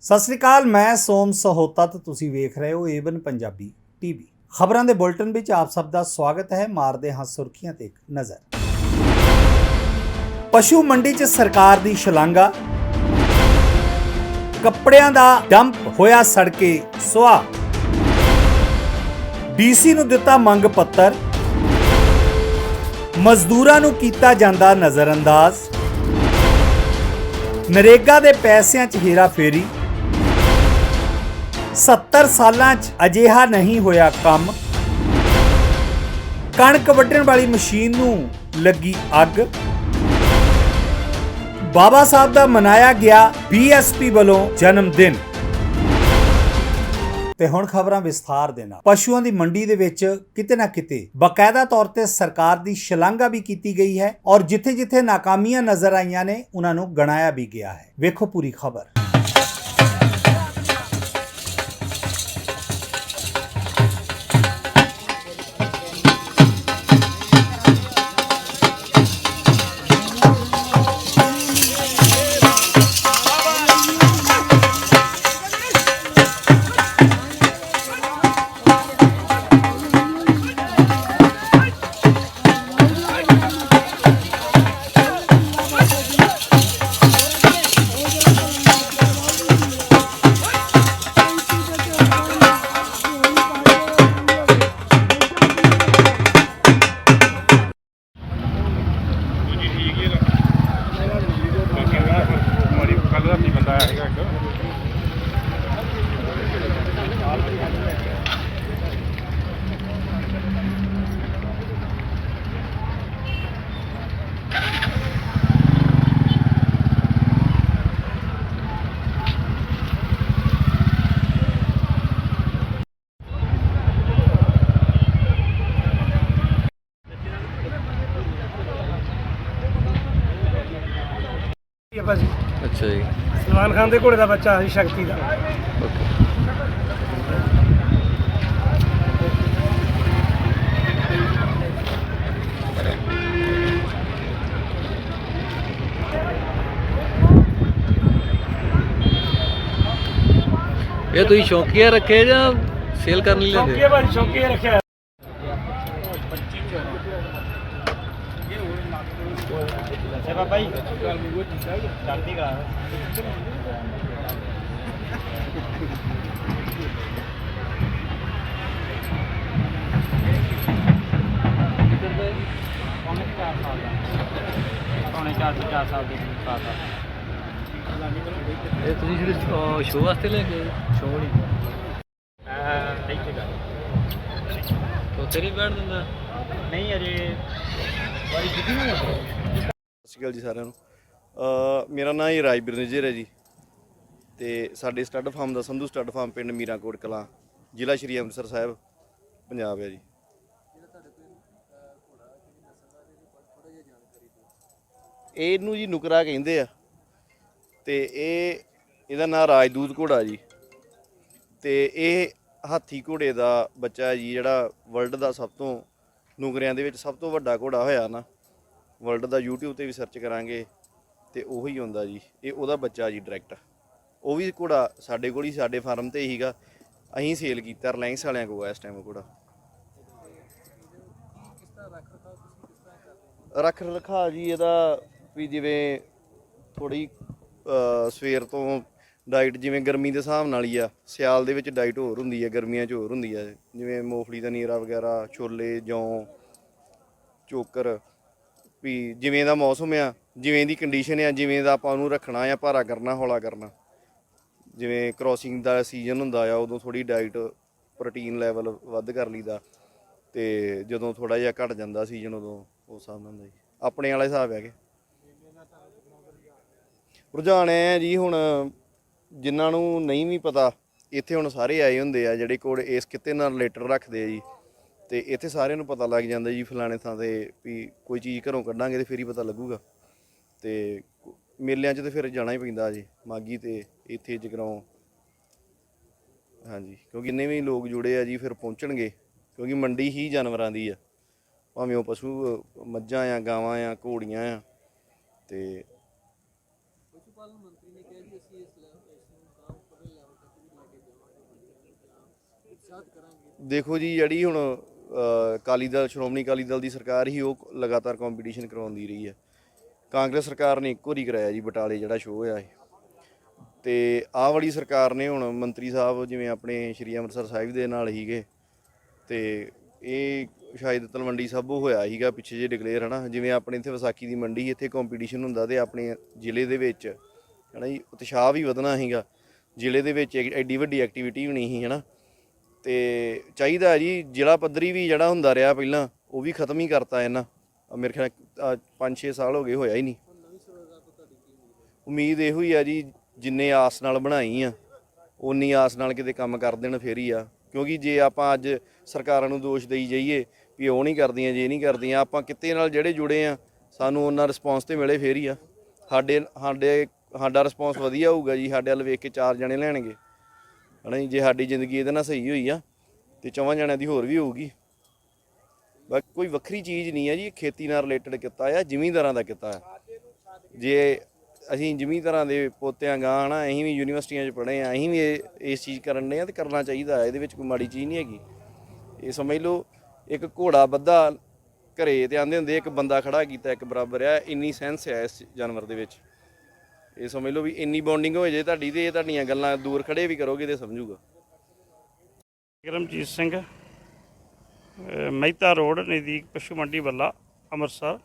ਸਤਿ ਸ੍ਰੀ ਅਕਾਲ, ਮੈਂ ਸੋਮ ਸਹੋਤਾ ਤੇ ਤੁਸੀਂ ਵੇਖ ਰਹੇ ਹੋ ਏਵਨ ਪੰਜਾਬੀ ਟੀਵੀ। ਖਬਰਾਂ ਦੇ ਬੁਲਟਨ ਵਿੱਚ ਆਪ ਸਭ ਦਾ ਸਵਾਗਤ ਹੈ। ਮਾਰਦੇ ਹਾਂ ਸੁਰਖੀਆਂ ਤੇ ਇੱਕ ਨਜ਼ਰ। ਪਸ਼ੂ ਮੰਡੀ 'ਚ ਸਰਕਾਰ ਦੀ ਸ਼ਲਾਘਾ, ਕੱਪੜਿਆਂ ਦਾ ਡੰਪ ਹੋਇਆ ਸੜਕੇ ਸੁਆਹ, ਡੀਸੀ ਨੂੰ ਦਿੱਤਾ ਮੰਗ ਪੱਤਰ, ਮਜ਼ਦੂਰਾਂ ਨੂੰ ਕੀਤਾ ਜਾਂਦਾ ਨਜ਼ਰਅੰਦਾਜ਼, ਨਰੇਗਾ ਦੇ ਪੈਸਿਆਂ 'ਚ ਹੇਰਾ ਫੇਰੀ, 70 ਸਾਲਾਂ 'ਚ ਅਜਿਹਾ ਨਹੀਂ ਹੋਇਆ ਕੰਮ, ਕਣਕ ਵੱਢਣ ਵਾਲੀ ਮਸ਼ੀਨ ਨੂੰ ਲੱਗੀ ਅੱਗ, ਬਾਬਾ ਸਾਹਿਬ ਦਾ ਮਨਾਇਆ ਗਿਆ ਬੀਐਸਪੀ ਵੱਲੋਂ ਜਨਮ ਦਿਨ। ਤੇ ਹੁਣ ਖਬਰਾਂ ਵਿਸਥਾਰ ਦੇ ਨਾਲ। ਪਸ਼ੂਆਂ ਦੀ ਮੰਡੀ ਦੇ ਵਿੱਚ ਕਿਤੇ ਨਾ ਕਿਤੇ ਬਕਾਇਦਾ ਤੌਰ ਤੇ ਸਰਕਾਰ ਦੀ ਸ਼ਲਾਘਾ ਵੀ ਕੀਤੀ ਗਈ ਹੈ ਔਰ ਜਿੱਥੇ-ਜਿੱਥੇ ਨਾਕਾਮੀਆਂ ਨਜ਼ਰ ਆਈਆਂ ਨੇ ਉਹਨਾਂ ਨੂੰ ਗਣਾਇਆ ਵੀ ਗਿਆ ਹੈ। ਵੇਖੋ ਪੂਰੀ ਖਬਰ। ਭਾਜੀ ਅੱਛਾ ਜੀ। ਸਲਮਾਨ ਖਾਨ ਦੇ ਘੋੜੇ ਦਾ ਬੱਚਾ ਸੀ, ਸ਼ਕਤੀ ਦਾ। ਇਹ ਤੁਸੀਂ ਸ਼ੌਕੀਆ ਰੱਖੇ ਜਾਂ ਸੇਲ ਕਰਨ ਲਈ ਲੈਂਦੇ? ਸ਼ੌਕੀਆ ਭਾਜੀ, ਸ਼ੌਕੀਆ ਰੱਖਿਆ। ਬਾਬਾ ਜੀ ਚੜ੍ਹਦੀ ਕਲਾ। ਪੌਣੇ 4 ਸਾਲ ਦੀ ਸਾਲ ਦਾ। ਇਹ ਤੁਸੀਂ ਜਿਹੜੇ ਸ਼ੋਅ ਵਾਸਤੇ ਲੈ ਕੇ ਸ਼ੋਅ ਨਹੀਂ ਉਹ ਤੇਰੀ ਬੈਠ ਦਿੰਦਾ ਨਹੀਂ ਅਜੇ ਵਾਰੀ ਕਿਤੇ ਨਹੀਂ ਹੋਈ। ਸਤਿ ਸ਼੍ਰੀ ਅਕਾਲ ਜੀ ਸਾਰਿਆਂ ਨੂੰ। ਮੇਰਾ ਨਾਮ ਹੀ ਰਾਜਵੀਰ ਨਿੱਜਰ ਹੈ ਜੀ, ਅਤੇ ਸਾਡੇ ਸਟੱਡ ਫਾਰਮ ਦਾ ਸੰਧੂ ਸਟੱਡ ਫਾਰਮ ਪਿੰਡ ਮੀਰਾਂਕੋਟ ਕਲਾਂ, ਜ਼ਿਲ੍ਹਾ ਸ਼੍ਰੀ ਅੰਮ੍ਰਿਤਸਰ ਸਾਹਿਬ, ਪੰਜਾਬ ਹੈ ਜੀ। ਇਹਨੂੰ ਜੀ ਨੁਕਰਾ ਕਹਿੰਦੇ ਆ, ਅਤੇ ਇਹਦਾ ਨਾਂ ਰਾਜਦੂਤ ਘੋੜਾ ਜੀ। ਅਤੇ ਇਹ ਹਾਥੀ ਘੋੜੇ ਦਾ ਬੱਚਾ ਹੈ ਜੀ, ਜਿਹੜਾ ਵਰਲਡ ਦਾ ਸਭ ਤੋਂ ਨੁਕਰਿਆਂ ਦੇ ਵਿੱਚ ਸਭ ਤੋਂ ਵੱਡਾ ਘੋੜਾ ਹੋਇਆ ਨਾ ਵਰਲਡ ਦਾ। YouTube 'ਤੇ ਵੀ ਸਰਚ ਕਰਾਂਗੇ ਅਤੇ ਉਹੀ ਹੁੰਦਾ ਜੀ। ਇਹ ਉਹਦਾ ਬੱਚਾ ਜੀ ਡਾਇਰੈਕਟ। ਉਹ ਵੀ ਘੋੜਾ ਸਾਡੇ ਕੋਲ ਹੀ, ਸਾਡੇ ਫਾਰਮ 'ਤੇ ਸੀਗਾ, ਅਸੀਂ ਸੇਲ ਕੀਤਾ ਰਿਲਾਇੰਸ ਵਾਲਿਆਂ ਕੋਲ ਇਸ ਟਾਈਮ। ਘੋੜਾ ਰੱਖ ਰਖਾ ਜੀ ਇਹਦਾ ਵੀ ਜਿਵੇਂ ਥੋੜ੍ਹੀ ਸਵੇਰ ਤੋਂ ਡਾਈਟ ਜਿਵੇਂ ਗਰਮੀ ਦੇ ਹਿਸਾਬ ਨਾਲ ਹੀ ਆ। ਸਿਆਲ ਦੇ ਵਿੱਚ ਡਾਈਟ ਹੋਰ ਹੁੰਦੀ ਹੈ, ਗਰਮੀਆਂ 'ਚ ਹੋਰ ਹੁੰਦੀ ਹੈ। ਜਿਵੇਂ ਮੂੰਗਫਲੀ ਦਾ ਨੀਰਾ ਵਗੈਰਾ, ਛੋਲੇ, ਜੌਂ, ਚੋਕਰ, ਵੀ ਜਿਵੇਂ ਦਾ ਮੌਸਮ ਆ, ਜਿਵੇਂ ਦੀ ਕੰਡੀਸ਼ਨ ਆ, ਜਿਵੇਂ ਦਾ ਆਪਾਂ ਉਹਨੂੰ ਰੱਖਣਾ ਆ, ਭਾਰਾ ਕਰਨਾ, ਹੌਲਾ ਕਰਨਾ। ਜਿਵੇਂ ਕ੍ਰੋਸਿੰਗ ਦਾ ਸੀਜ਼ਨ ਹੁੰਦਾ ਆ, ਉਦੋਂ ਥੋੜ੍ਹੀ ਡਾਈਟ ਪ੍ਰੋਟੀਨ ਲੈਵਲ ਵੱਧ ਕਰ ਲਈਦਾ, ਅਤੇ ਜਦੋਂ ਥੋੜ੍ਹਾ ਜਿਹਾ ਘੱਟ ਜਾਂਦਾ ਸੀਜ਼ਨ ਉਦੋਂ ਉਸ ਹਿਸਾਬ ਨਾਲ ਹੁੰਦਾ ਜੀ। ਆਪਣੇ ਵਾਲਾ ਹਿਸਾਬ ਹੈ ਕਿ ਰੁਝਾਨ ਹੈ ਜੀ। ਹੁਣ ਜਿਨ੍ਹਾਂ ਨੂੰ ਨਹੀਂ ਵੀ ਪਤਾ, ਇੱਥੇ ਹੁਣ ਸਾਰੇ ਆਏ ਹੁੰਦੇ ਆ ਜਿਹੜੇ ਕੋਲ ਇਸ ਕਿੱਤੇ ਨਾਲ ਰਿਲੇਟਡ ਰੱਖਦੇ ਆ ਜੀ, ਅਤੇ ਇੱਥੇ ਸਾਰਿਆਂ ਨੂੰ ਪਤਾ ਲੱਗ ਜਾਂਦਾ ਜੀ ਫਲਾਣੇ ਥਾਂ 'ਤੇ ਵੀ ਕੋਈ ਚੀਜ਼ ਘਰੋਂ ਕੱਢਾਂਗੇ ਤਾਂ ਫਿਰ ਹੀ ਪਤਾ ਲੱਗੂਗਾ। ਅਤੇ ਮੇਲਿਆਂ 'ਚ ਤਾਂ ਫਿਰ ਜਾਣਾ ਹੀ ਪੈਂਦਾ ਜੀ, ਮਾਘੀ ਅਤੇ ਇੱਥੇ ਜਗਰਾਓਂ। ਹਾਂਜੀ, ਕਿਉਂਕਿ ਇੰਨੇ ਵੀ ਲੋਕ ਜੁੜੇ ਆ ਜੀ, ਫਿਰ ਪਹੁੰਚਣਗੇ, ਕਿਉਂਕਿ ਮੰਡੀ ਹੀ ਜਾਨਵਰਾਂ ਦੀ ਆ। ਭਾਵੇਂ ਉਹ ਪਸ਼ੂ ਮੱਝਾਂ ਆ, ਗਾਵਾਂ ਆ, ਘੋੜੀਆਂ ਆ, ਅਤੇ ਪਾਲਣ ਮੰਤਰੀ ਨੇ ਕਿਹਾ ਜੀ ਅਸੀਂ ਇਸ ਨੂੰ ਕੰਮ ਪਰੇ ਲੈਵਲ ਤੱਕ ਵੀ ਲੈ ਕੇ ਜਾਵਾਂਗੇ, ਉਤਸ਼ਾਹਿਤ ਕਰਾਂਗੇ। ਦੇਖੋ ਜੀ, ਜਿਹੜੀ ਹੁਣ ਅਕਾਲੀ ਦਲ, ਸ਼੍ਰੋਮਣੀ ਅਕਾਲੀ ਦਲ ਦੀ ਸਰਕਾਰ ਹੀ ਉਹ ਲਗਾਤਾਰ ਕੰਪੀਟੀਸ਼ਨ ਕਰਵਾਉਂਦੀ ਰਹੀ ਹੈ। ਕਾਂਗਰਸ ਸਰਕਾਰ ਨੇ ਇੱਕ ਵਾਰੀ ਕਰਾਇਆ ਜੀ ਬਟਾਲੇ ਜਿਹੜਾ ਸ਼ੋਅ ਹੋਇਆ ਹੈ, ਤੇ ਆਹ ਵਾਲੀ ਸਰਕਾਰ ਨੇ ਹੁਣ ਮੰਤਰੀ ਸਾਹਿਬ ਜਿਵੇਂ ਆਪਣੇ ਸ਼੍ਰੀ ਅੰਮ੍ਰਿਤਸਰ ਸਾਹਿਬ ਦੇ ਨਾਲ ਹੀਗੇ, ਤੇ ਇਹ ਸ਼ਾਇਦ ਤਲਵੰਡੀ ਸਾਬੋ ਹੋਇਆ ਸੀਗਾ ਪਿੱਛੇ ਜੇ ਡਿਕਲੇਅਰ ਹੈ ਨਾ, ਜਿਵੇਂ ਆਪਣੇ ਇੱਥੇ ਵਿਸਾਖੀ ਦੀ ਮੰਡੀ ਇੱਥੇ ਕੰਪੀਟੀਸ਼ਨ ਹੁੰਦਾ ਤੇ ਆਪਣੇ ਜ਼ਿਲ੍ਹੇ ਦੇ ਵਿੱਚ ਹੈ ਨਾ ਜੀ ਉਤਸ਼ਾਹ ਵੀ ਵਧਣਾ ਸੀਗਾ, ਜ਼ਿਲ੍ਹੇ ਦੇ ਵਿੱਚ ਐਡੀ ਵੱਡੀ ਐਕਟੀਵਿਟੀ ਵੀ ਨਹੀਂ ਸੀ ਹੈ ਨਾ। ਤੇ ਚਾਹੀਦਾ ਜੀ ਜ਼ਿਲ੍ਹਾ ਪੱਧਰੀ ਵੀ ਜਿਹੜਾ ਹੁੰਦਾ ਰਿਹਾ ਪਹਿਲਾਂ ਉਹ ਵੀ ਖਤਮ ਹੀ ਕਰਤਾ ਇਹਨਾਂ, ਮੇਰੇ ਖਿਆਲ 5-6 ਸਾਲ ਹੋ ਗਏ, ਹੋਇਆ ਹੀ ਨਹੀਂ। ਉਮੀਦ ਇਹੋ ਹੀ ਆ ਜੀ, ਜਿੰਨੇ ਆਸ ਨਾਲ ਬਣਾਈ ਆ ਉਨੀ ਆਸ ਨਾਲ ਕਿਤੇ ਕੰਮ ਕਰ ਦੇਣ ਫੇਰ ਹੀ ਆ, ਕਿਉਂਕਿ ਜੇ ਆਪਾਂ ਅੱਜ ਸਰਕਾਰਾਂ ਨੂੰ ਦੋਸ਼ ਦੇਈ ਜਾਈਏ ਵੀ ਉਹ ਨਹੀਂ ਕਰਦੀਆਂ, ਜੇ ਨਹੀਂ ਕਰਦੀਆਂ, ਆਪਾਂ ਕਿਤੇ ਨਾਲ ਜਿਹੜੇ ਜੁੜੇ ਆ ਸਾਨੂੰ ਉਹਨਾਂ ਰਿਸਪੌਂਸ ਤੇ ਮਿਲੇ ਫੇਰ ਹੀ ਆ। ਸਾਡਾ ਰਿਸਪੌਂਸ ਵਧੀਆ ਹੋਊਗਾ ਜੀ, ਸਾਡੇ ਵੱਲ ਵੇਖ ਕੇ 4 ਜਣੇ ਲੈਣਗੇ ਹੈ ਨਾ ਜੀ। ਜੇ ਸਾਡੀ ਜ਼ਿੰਦਗੀ ਇਹਦੇ ਨਾਲ ਸਹੀ ਹੋਈ ਆ ਤੇ 4 ਜਣਿਆਂ ਦੀ ਹੋਰ ਵੀ ਹੋਊਗੀ। ਬਾਕੀ ਕੋਈ ਵੱਖਰੀ ਚੀਜ਼ ਨਹੀਂ ਹੈ ਜੀ, ਖੇਤੀ ਨਾਲ ਰਿਲੇਟਡ ਕੀਤਾ ਆ, ਜ਼ਿਮੀਂਦਾਰਾਂ ਦਾ ਕੀਤਾ ਆ। ਜੇ ਅਸੀਂ ਜ਼ਿਮੀਂਦਾਰਾਂ ਦੇ ਪੋਤਿਆਂ ਗਾਂ ਨਾ, ਅਸੀਂ ਵੀ ਯੂਨੀਵਰਸਿਟੀਆਂ 'ਚ ਪੜ੍ਹੇ ਆ, ਅਸੀਂ ਵੀ ਇਸ ਚੀਜ਼ ਕਰਨ ਦੇ ਆ ਤੇ ਕਰਨਾ ਚਾਹੀਦਾ, ਇਹਦੇ ਵਿੱਚ ਕੋਈ ਮਾੜੀ ਚੀਜ਼ ਨਹੀਂ ਹੈਗੀ। ਇਹ ਸਮਝ ਲਓ ਇੱਕ ਘੋੜਾ ਬੱਧਾ ਘਰੇ ਤੇ ਆਂਦੇ ਹੁੰਦੇ ਇੱਕ ਬੰਦਾ ਖੜਾ ਕੀਤਾ ਇੱਕ ਬਰਾਬਰ ਆ, ਇੰਨੀ ਸੈਂਸ ਆ ਇਸ ਜਾਨਵਰ ਦੇ ਵਿੱਚ। ਇਹ ਸਮਝ ਲਓ ਵੀ ਇੰਨੀ ਬੌਂਡਿੰਗ ਹੋ ਜੇ ਤੁਹਾਡੀ ਤੇ ਇਹ ਤੁਹਾਡੀਆਂ ਗੱਲਾਂ ਦੂਰ ਖੜੇ ਵੀ ਕਰੋਗੇ ਤੇ ਸਮਝੂਗਾ। ਕਰਮਜੀਤ ਸਿੰਘ, ਮਹਿਤਾ ਰੋਡ ਨਜ਼ਦੀਕ ਪਸ਼ੂ ਮੰਡੀ ਬੱਲਾ, ਅੰਮ੍ਰਿਤਸਰ।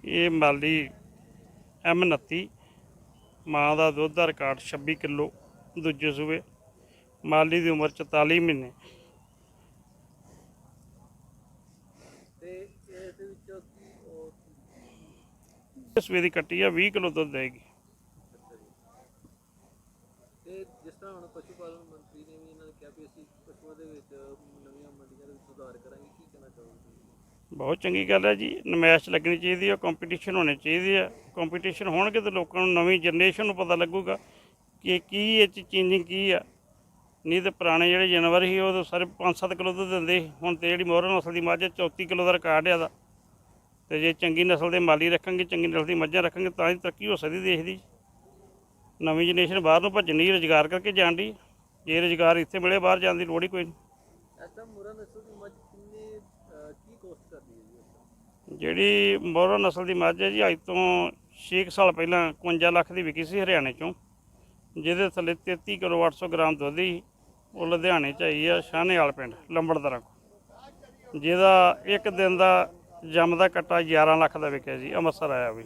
ਇਹ ਮਾਲੀ M29, ਮਾਂ ਦਾ ਦੁੱਧ ਦਾ ਰਿਕਾਰਡ 26 ਕਿਲੋ, ਦੂਜੇ ਸੂਬੇ। ਮਾਲੀ ਦੀ ਉਮਰ 44 ਮਹੀਨੇ। ਸੂਬੇ ਦੀ ਕੱਟੀ ਆ, 20 ਕਿਲੋ ਦੁੱਧ ਦੇਗੀ। ਤੇ ਜਿਸ ਤਰ੍ਹਾਂ ਹੁਣ ਪਸ਼ੂ ਪਾਲਣ ਮੰਤਰੀ ਨੇ ਵੀ ਇਹਨਾਂ ਨੇ ਕਿਹਾ ਵੀ ਅਸੀਂ ਪਸ਼ੂਆਂ ਦੇ ਵਿੱਚ ਨਵੀਆਂ ਮੰਡੀਆਂ ਦੇ ਵਿੱਚ ਸੁਧਾਰ ਕਰਾਂਗੇ, ਕੀ ਕਹਿਣਾ ਚਾਹੋਗੇ? ਬਹੁਤ ਚੰਗੀ ਗੱਲ ਹੈ ਜੀ, ਨਮਾਇਸ਼ ਲੱਗਣੀ ਚਾਹੀਦੀ ਹੈ, ਕੰਪੀਟੀਸ਼ਨ ਹੋਣੇ ਚਾਹੀਦੇ ਆ। ਕੰਪੀਟੀਸ਼ਨ ਹੋਣਗੇ ਤਾਂ ਲੋਕਾਂ ਨੂੰ, ਨਵੀਂ ਜਨਰੇਸ਼ਨ ਨੂੰ ਪਤਾ ਲੱਗੂਗਾ ਕਿ ਕੀ ਇਹ 'ਚ ਚੇਂਜਿੰਗ ਕੀ ਆ। ਨਹੀਂ ਤਾਂ ਪੁਰਾਣੇ ਜਿਹੜੇ ਜਾਨਵਰ ਸੀ ਉਹ ਸਾਰੇ 5-7 ਕਿਲੋ ਦੁੱਧ ਦਿੰਦੇ ਸੀ। ਹੁਣ ਤੇ ਜਿਹੜੀ ਮੋਹਰਾ ਨਸਲ ਦੀ ਮੱਝ 34 ਕਿਲੋ ਦਾ ਰਿਕਾਰਡ ਆ ਦਾ। ਤੇ ਜੇ ਚੰਗੀ ਨਸਲ ਦੇ ਮਾਲੀ ਰੱਖਾਂਗੇ, ਚੰਗੀ ਨਸਲ ਦੀ ਮੱਝਾਂ ਰੱਖਾਂਗੇ ਤਾਂ ਹੀ ਤਰੱਕੀ ਹੋ ਸਕਦੀ ਦੇਸ਼ ਦੀ। ਨਵੀਂ ਜਨਰੇਸ਼ਨ ਬਾਹਰ ਨੂੰ ਭੱਜਣ ਦੀ, ਰੁਜ਼ਗਾਰ ਕਰਕੇ ਜਾਣ ਦੀ। ਜੇ ਰੁਜ਼ਗਾਰ ਇੱਥੇ ਮਿਲੇ ਬਾਹਰ ਜਾਣ ਦੀ ਲੋੜ ਹੀ ਕੋਈ ਨਹੀਂ। ਐਸਾ ਮੋਹਰਾ ਨਸਲ ਦੀ ਮੱਝ ਕਿੰਨੇ ਕੀ ਕੋਸਟ ਕਰਦੀ ਹੈ ਜੀ? ਜਿਹੜੀ ਮੋਹਰਾ ਨਸਲ ਦੀ ਮੱਝ ਹੈ ਜੀ, ਅੱਜ ਤੋਂ 6 ਸਾਲ ਪਹਿਲਾਂ 52 ਲੱਖ ਦੀ ਵਿਕੀ ਸੀ ਹਰਿਆਣੇ 'ਚੋਂ, ਜਿਹਦੇ ਥੱਲੇ 33 ਕਿਲੋ 800 ਗ੍ਰਾਮ ਦੁੱਧ ਸੀ। ਉਹ ਲੁਧਿਆਣੇ 'ਚ ਆਈ ਆ, ਸ਼ਾਹਨੇਵਾਲ ਪਿੰਡ ਲੰਬੜਦਾਰਾਂ ਕੋਲ, ਜਿਹਦਾ ਇੱਕ ਦਿਨ ਦਾ ਜੰਮਦਾ ਕੱਟਾ 11 ਲੱਖ ਦਾ ਵਿਕਿਆ ਜੀ। ਅੰਮ੍ਰਿਤਸਰ ਆਇਆ ਵੀ।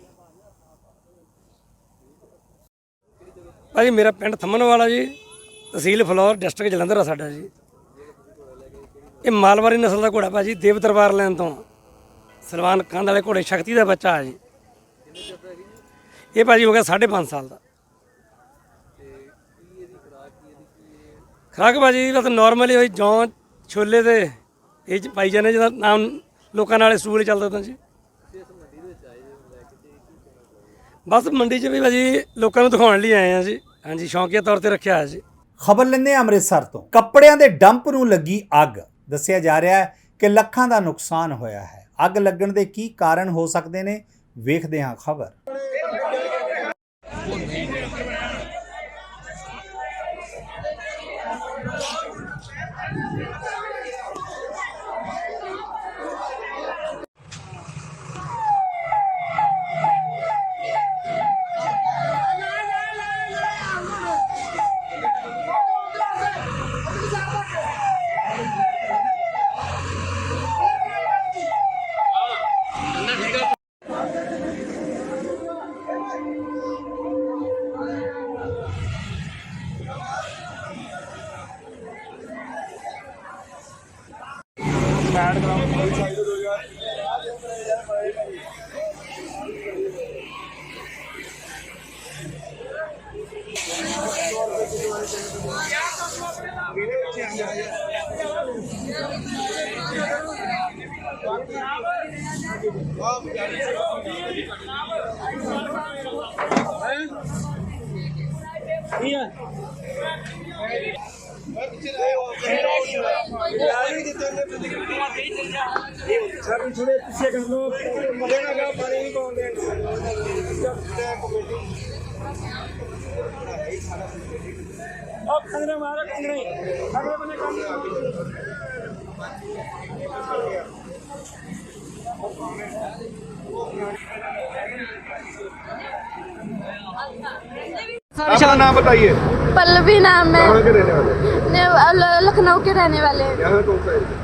ਭਾਜੀ ਮੇਰਾ ਪਿੰਡ ਥੰਮਣ ਵਾਲਾ ਜੀ, ਤਹਿਸੀਲ ਫਲੌਰ, ਡਿਸਟ੍ਰਿਕਟ ਜਲੰਧਰ ਆ ਸਾਡਾ ਜੀ। ਇਹ ਮਾਲਵਾਰੀ ਨਸਲ ਦਾ ਘੋੜਾ ਭਾਜੀ, ਦੇਵ ਦਰਬਾਰ ਲੈਣ ਤੋਂ ਸਲਮਾਨ ਖਾਨ ਵਾਲੇ ਘੋੜੇ ਸ਼ਕਤੀ ਦਾ ਬੱਚਾ ਆ ਜੀ। ਇਹ ਭਾਜੀ ਹੋ ਗਿਆ 5.5 ਸਾਲ ਦਾ। ਖੁਰਾਕ ਭਾਜੀ ਇਹਦਾ ਤਾਂ ਨੋਰਮਲੀ ਹੋਈ ਜੌਂ ਛੋਲੇ ਤੇ ਇਹ 'ਚ ਪਾਈ ਜਾਂਦੇ, ਜਿਹਦਾ ਨਾਮ ਲੋਕਾਂ ਨਾਲ ਸਟੂਲ ਚੱਲਦਾ ਤਾਂ ਜੀ। ਬਸ ਮੰਡੀ 'ਚ ਵੀ ਭਾਜੀ ਲੋਕਾਂ ਨੂੰ ਦਿਖਾਉਣ ਲਈ ਆਏ ਆ ਜੀ। ਹਾਂਜੀ, ਸ਼ੌਂਕੀਆ ਤੌਰ ਤੇ ਰੱਖਿਆ ਹੈ ਜੀ। ਖਬਰ ਲੈਂਦੇ ਹਾਂ ਅੰਮ੍ਰਿਤਸਰ ਤੋਂ। ਕੱਪੜਿਆਂ ਦੇ ਡੰਪ ਨੂੰ ਲੱਗੀ ਅੱਗ। ਦੱਸਿਆ ਜਾ ਰਿਹਾ ਹੈ ਕਿ ਲੱਖਾਂ ਦਾ ਨੁਕਸਾਨ ਹੋਇਆ ਹੈ। ਅੱਗ ਲੱਗਣ ਦੇ ਕੀ ਕਾਰਨ ਹੋ ਸਕਦੇ ਨੇ, ਵੇਖਦੇ ਹਾਂ ਖਬਰ। थोड़े पीछे कर लो, पानी नहीं पाओगे। अपना नाम बताइए। पल्लवी नाम है। कहाँ के रहने वाले? लखनऊ के रहने वाले हैं। यहाँ कौन सा एरिया?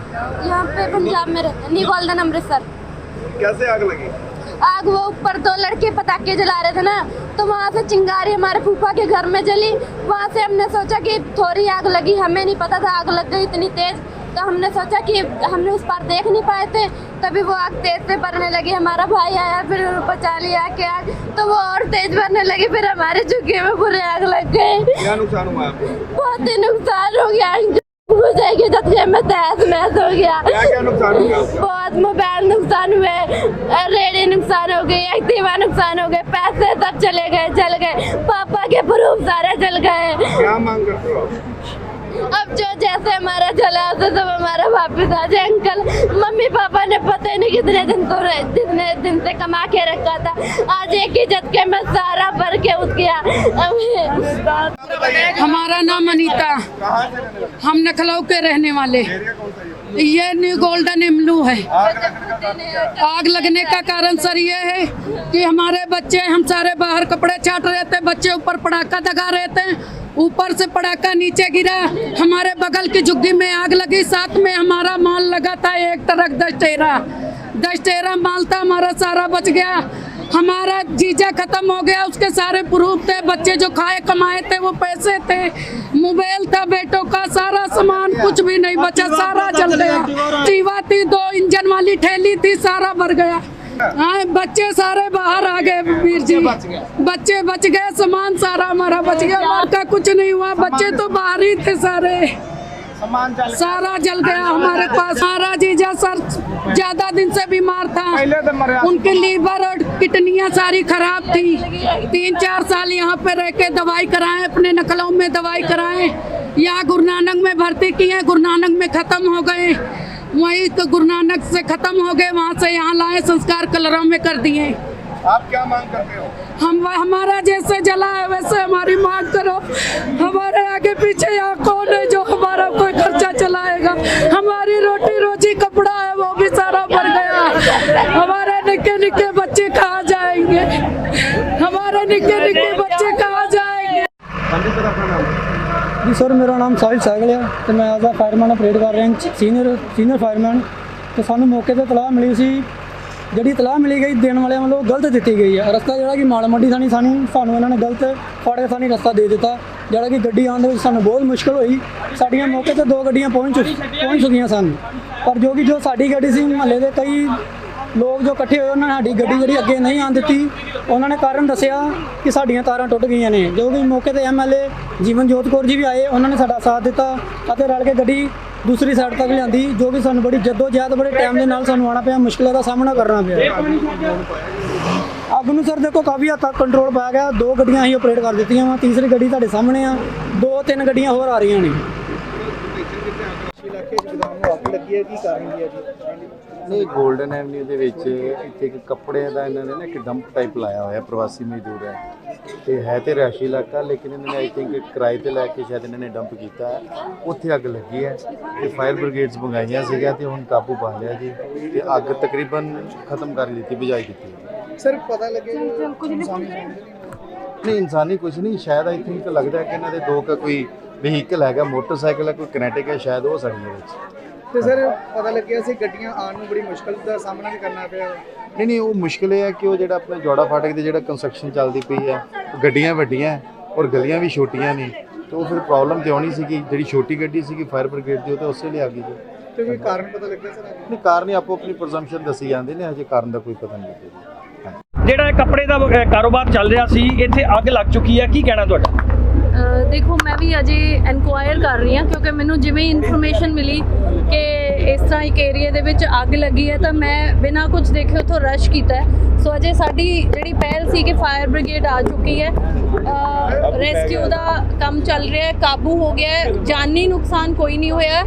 यहाँ पे पंजाब में रहते हैं, न्यू गोल्डन अमृतसर। कैसे आग लगी? आग वो ऊपर 2 लड़के पटाखे जला रहे थे ना, तो वहाँ से चिंगारी हमारे फूफा के घर में जली। वहाँ से हमने सोचा कि थोड़ी आग लगी, हमें नहीं पता था आग लग गई इतनी तेज। तो हमने सोचा कि हमने उस पार देख नहीं पाए थे, तभी वो आग तेज से बढ़ने लगी। हमारा भाई आया, फिर बचा लिया के आग, तो वो और तेज बढ़ने लगी। फिर हमारे झुग्गी में पूरे आग लग गए। क्या नुकसान हुआ आपको? बहुत ही नुकसान हो गया, जाएगी झटके में तहस महस हो गया। क्या नुकसान हो गया? बहुत मोबाइल नुकसान हुए, रेडी नुकसान हो गई, एक्टिवा नुकसान हो गए, पैसे सब चले गए, जल गए, पापा के प्रूफ सारे जल गए। क्या मांग करते हो? अब जो जैसे हमारा जला उसे सब हमारा वापिस आ जाए। अंकल मम्मी पापा ने पता नहीं कितने दिन से कमा के रखा था, आज एक ही झटके में सारा भर के उठ गया। हमारा नाम अनीता, कहाँ से रहने वाले? हम लखनऊ के रहने वाले। एरिया कौन सा है? ये न्यू गोल्डन इमलू है। आग लगने का कारण क्या? आग लगने का कारण सर ये है कि हमारे बच्चे, हम सारे बाहर कपड़े छाट रहे थे, बच्चे ऊपर पटाखा दगा रहे थे, ऊपर से पटाखा नीचे गिरा, हमारे बगल की झुग्गी में आग लगी। साथ में हमारा माल लगा था, एक ट्रक 10 टेरा माल था, हमारा सारा बच गया। हमारा जीजा खत्म हो गया, उसके सारे प्रूफ थे, बच्चे जो खाए कमाए थे वो पैसे थे, मोबाइल था बेटों का, सारा सामान कुछ भी नहीं बचा, सारा जल गया। टीवा थी, 2 इंजन वाली ठेली थी, सारा भर गया। हाँ, बच्चे सारे बाहर आ गए वीर जी, बच्चे बच गए, सामान सारा हमारा बच गया, मार का कुछ नहीं हुआ, बच्चे तो बाहर ही थे सारे, सारा जल गया हमारे पास। हमारा जीजा सर ज्यादा दिन से बीमार था, उनके लीवर और किडनियां सारी खराब थी। 3-4 साल यहाँ पे रह के दवाई कराए, अपने लखनऊ में दवाई कराए, यहाँ गुरु नानक में भर्ती किए, गुरु नानक में खत्म हो गए, वहीं तो गुरु नानक से खत्म हो गए, वहाँ से यहाँ लाए, संस्कार कलरव में कर दिए। आप क्या मांग करते हो? हमारा जैसे जला है वैसे हमारी मांग करो। हमारे आगे पीछे यहाँ कौन है जो हमारा कोई खर्चा चलाएगा? हमारी रोटी रोजी कपड़ा है वो भी सारा भर गया। हमारे निक्के निक्के बच्चे कहाँ जाएंगे? हमारे निक्के निक्के बच्चे कहाँ जाएंगे? जी सर, मेरा नाम साहिल सैगल है तो मैं एज आ फायरमैन ऑपरेट कर रहा सीनियर फायरमैन। तो सानू मौके पर तलाह मिली सी, जी तलाह मिली गई देने वाले वालों गलत दी गई है। रस्ता जोड़ा कि माल मंडी सानी सानू इन्होंने गलत फाड़े सानी रस्ता दे दिता, जोड़ा कि गड्डी आने सानू बहुत मुश्किल हुई। साड़ियाँ मौके पर 2 गड्डियाँ पहुँच चुकी सन, पर जो साड़ी गड्डी सी महल्ले के कई लोग जो इकट्ठे हुए उन्होंने साड़ी गड्डी जी अगे नहीं आन दी। उन्होंने कारण दसिया कि साड़ियाँ तारां टुट गई ने, जो कि मौके पर MLA जीवनजोत कौर जी भी आए, उन्होंने साडा साथ दिता और रल के गड्डी दूसरी साइड तक लिया, जो कि सानू बड़ी जद्दोजहद बड़े टाइम के नाल सानू आना पिया, मुश्किलों का सामना करना पिया। अग नूं सर देखो काफ़ी हद तक कंट्रोल पाया गया, 2 गड्डियां ही ऑपरेट कर दी वा, तीसरी गड्डी तुहाडे सामने आ, 2-3 गड्डियां होर आ रही ने। नहीं, गोल्डन एवन्यू ਦੇ ਵਿੱਚ ਇੱਥੇ ਇੱਕ ਕੱਪੜੇ ਦਾ ਇਹਨਾਂ ਨੇ ਨਾ ਇੱਕ ਡੰਪ ਟਾਈਪ ਲਾਇਆ ਹੋਇਆ, ਪ੍ਰਵਾਸੀ ਮਜ਼ਦੂਰ ਹੈ ਤੇ ਹੈ ਤੇ ਰਿਹਾਇਸ਼ੀ ਇਲਾਕਾ, ਲੇਕਿਨ ਇਹਨਾਂ ਨੇ ਆਈ ਥਿੰਕ ਕਿਰਾਏ ਤੇ ਲੈ ਕੇ ਸ਼ਾਇਦ ਇਹਨਾਂ ਨੇ ਡੰਪ ਕੀਤਾ ਹੈ, ਉੱਥੇ ਅੱਗ ਲੱਗੀ ਹੈ ਤੇ ਫਾਇਰ ਬ੍ਰਿਗੇਡਸ ਮੰਗਾਈਆਂ ਸੀਗਾ ਤੇ ਹੁਣ ਕਾਬੂ ਪਾ ਲਿਆ ਜੀ ਤੇ ਅੱਗ ਤਕਰੀਬਨ ਖਤਮ ਕਰ ਦਿੱਤੀ, ਬੁਝਾਈ ਦਿੱਤੀ। ਸਰ ਪਤਾ ਲੱਗੇ ਨਹੀਂ ਇਨਸਾਨੀ ਕੁਝ ਨਹੀਂ, ਸ਼ਾਇਦ ਆਈ ਥਿੰਕ ਲੱਗਦਾ ਹੈ ਕਿ ਇਹਨਾਂ ਦੇ 2 का ਕੋਈ ਵਹੀਕਲ ਹੈਗਾ, ਮੋਟਰਸਾਈਕਲ ਹੈ, ਕੋਈ ਕਨੈਟਿਕ ਹੈ, ਸ਼ਾਇਦ ਉਹ ਸੜੀ ਹੈ ਵਿੱਚ। ਤੇ ਸਰ ਪਤਾ ਲੱਗਿਆ ਸੀ ਗੱਡੀਆਂ ਆਉਣ ਨੂੰ ਬੜੀ ਮੁਸ਼ਕਲ ਦਾ ਸਾਹਮਣਾ ਵੀ ਕਰਨਾ ਪਿਆ। ਨਹੀਂ ਉਹ ਮੁਸ਼ਕਿਲ ਇਹ ਹੈ ਕਿ ਉਹ ਜਿਹੜਾ ਆਪਣੇ ਜੋੜਾ ਫਾਟਕ ਦੇ ਜਿਹੜਾ ਕੰਸਟਰਕਸ਼ਨ ਚੱਲਦੀ ਪਈ ਹੈ, ਗੱਡੀਆਂ ਵੱਡੀਆਂ ਔਰ ਗਲੀਆਂ ਵੀ ਛੋਟੀਆਂ ਨੇ, ਤੇ ਉਹ ਫਿਰ ਪ੍ਰੋਬਲਮ ਤੇ ਆਉਣੀ ਸੀਗੀ। ਜਿਹੜੀ ਛੋਟੀ ਗੱਡੀ ਸੀਗੀ ਫਾਇਰ ਬ੍ਰਿਗੇਡ ਦੀ, ਉਹ ਤਾਂ ਉਸੇ ਲਈ ਆ ਗਈ ਜੀ। ਤੇ ਕੋਈ ਕਾਰਨ ਪਤਾ ਲੱਗਿਆ ਸਰ? ਨਹੀਂ, ਕਾਰਨ ਹੀ ਆਪੋ ਆਪਣੀ ਪ੍ਰਜ਼ੰਪਸ਼ਨ ਦੱਸੀ ਜਾਂਦੇ ਨੇ, ਹਜੇ ਕਾਰਨ ਦਾ ਕੋਈ ਪਤਾ ਨਹੀਂ ਲੱਗਿਆ। ਜਿਹੜਾ ਕੱਪੜੇ ਦਾ ਕਾਰੋਬਾਰ ਚੱਲ ਰਿਹਾ ਸੀ, ਇੱਥੇ ਅੱਗ ਲੱਗ ਚੁੱਕੀ ਹੈ, ਕੀ ਕਹਿਣਾ ਤੁਹਾਡਾ? ਦੇਖੋ ਮੈਂ ਵੀ ਅਜੇ ਇਨਕੁਆਇਰ ਕਰ ਰਹੀ ਹਾਂ, ਕਿਉਂਕਿ ਮੈਨੂੰ ਜਿਵੇਂ ਇਨਫੋਰਮੇਸ਼ਨ ਮਿਲੀ ਕਿ ਇਸ ਤਰ੍ਹਾਂ ਇੱਕ ਏਰੀਆ ਦੇ ਵਿੱਚ ਅੱਗ ਲੱਗੀ ਹੈ ਤਾਂ ਮੈਂ ਬਿਨਾਂ ਕੁਝ ਦੇਖੇ ਉੱਥੋਂ ਰਸ਼ ਕੀਤਾ ਹੈ। ਸੋ ਅਜੇ ਸਾਡੀ ਜਿਹੜੀ ਪਹਿਲ ਸੀ ਕਿ ਫਾਇਰ ਬ੍ਰਿਗੇਡ ਆ ਚੁੱਕੀ ਹੈ, ਰੈਸਕਿਊ ਦਾ ਕੰਮ ਚੱਲ ਰਿਹਾ ਹੈ, ਕਾਬੂ ਹੋ ਗਿਆ ਹੈ, ਜਾਨੀ ਨੁਕਸਾਨ ਕੋਈ ਨਹੀਂ ਹੋਇਆ,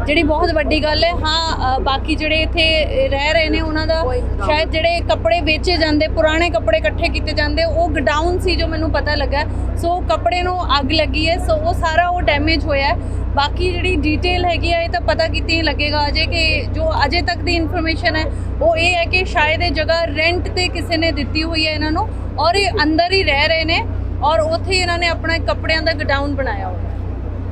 ਜਿਹੜੀ ਬਹੁਤ ਵੱਡੀ ਗੱਲ ਹੈ। ਹਾਂ, ਬਾਕੀ ਜਿਹੜੇ ਇੱਥੇ ਰਹਿ ਰਹੇ ਨੇ ਉਹਨਾਂ ਦਾ ਸ਼ਾਇਦ ਜਿਹੜੇ ਕੱਪੜੇ ਵੇਚੇ ਜਾਂਦੇ, ਪੁਰਾਣੇ ਕੱਪੜੇ ਇਕੱਠੇ ਕੀਤੇ ਜਾਂਦੇ, ਉਹ ਗਡਾਊਨ ਸੀ ਜੋ ਮੈਨੂੰ ਪਤਾ ਲੱਗਾ। ਸੋ ਕੱਪੜੇ ਨੂੰ ਅੱਗ ਲੱਗੀ ਹੈ, ਸੋ ਉਹ ਸਾਰਾ ਉਹ ਡੈਮੇਜ ਹੋਇਆ ਹੈ। ਬਾਕੀ ਜਿਹੜੀ ਡਿਟੇਲ ਹੈਗੀ ਆ ਇਹ ਤਾਂ ਪਤਾ ਕੀਤੀ ਲੱਗੇਗਾ ਅਜੇ, ਕਿ ਜੋ ਅਜੇ ਤੱਕ ਦੀ ਇਨਫੋਰਮੇਸ਼ਨ ਹੈ ਉਹ ਇਹ ਹੈ ਕਿ ਸ਼ਾਇਦ ਇਹ ਜਗ੍ਹਾ ਰੈਂਟ ਤੇ ਕਿਸੇ ਨੇ ਦਿੱਤੀ ਹੋਈ ਹੈ ਇਹਨਾਂ ਨੂੰ, ਔਰ ਇਹ ਅੰਦਰ ਹੀ ਰਹਿ ਰਹੇ ਨੇ, ਔਰ ਉੱਥੇ ਇਹਨਾਂ ਨੇ ਆਪਣਾ ਕੱਪੜਿਆਂ ਦਾ ਗਡਾਊਨ ਬਣਾਇਆ ਹੋਇਆ।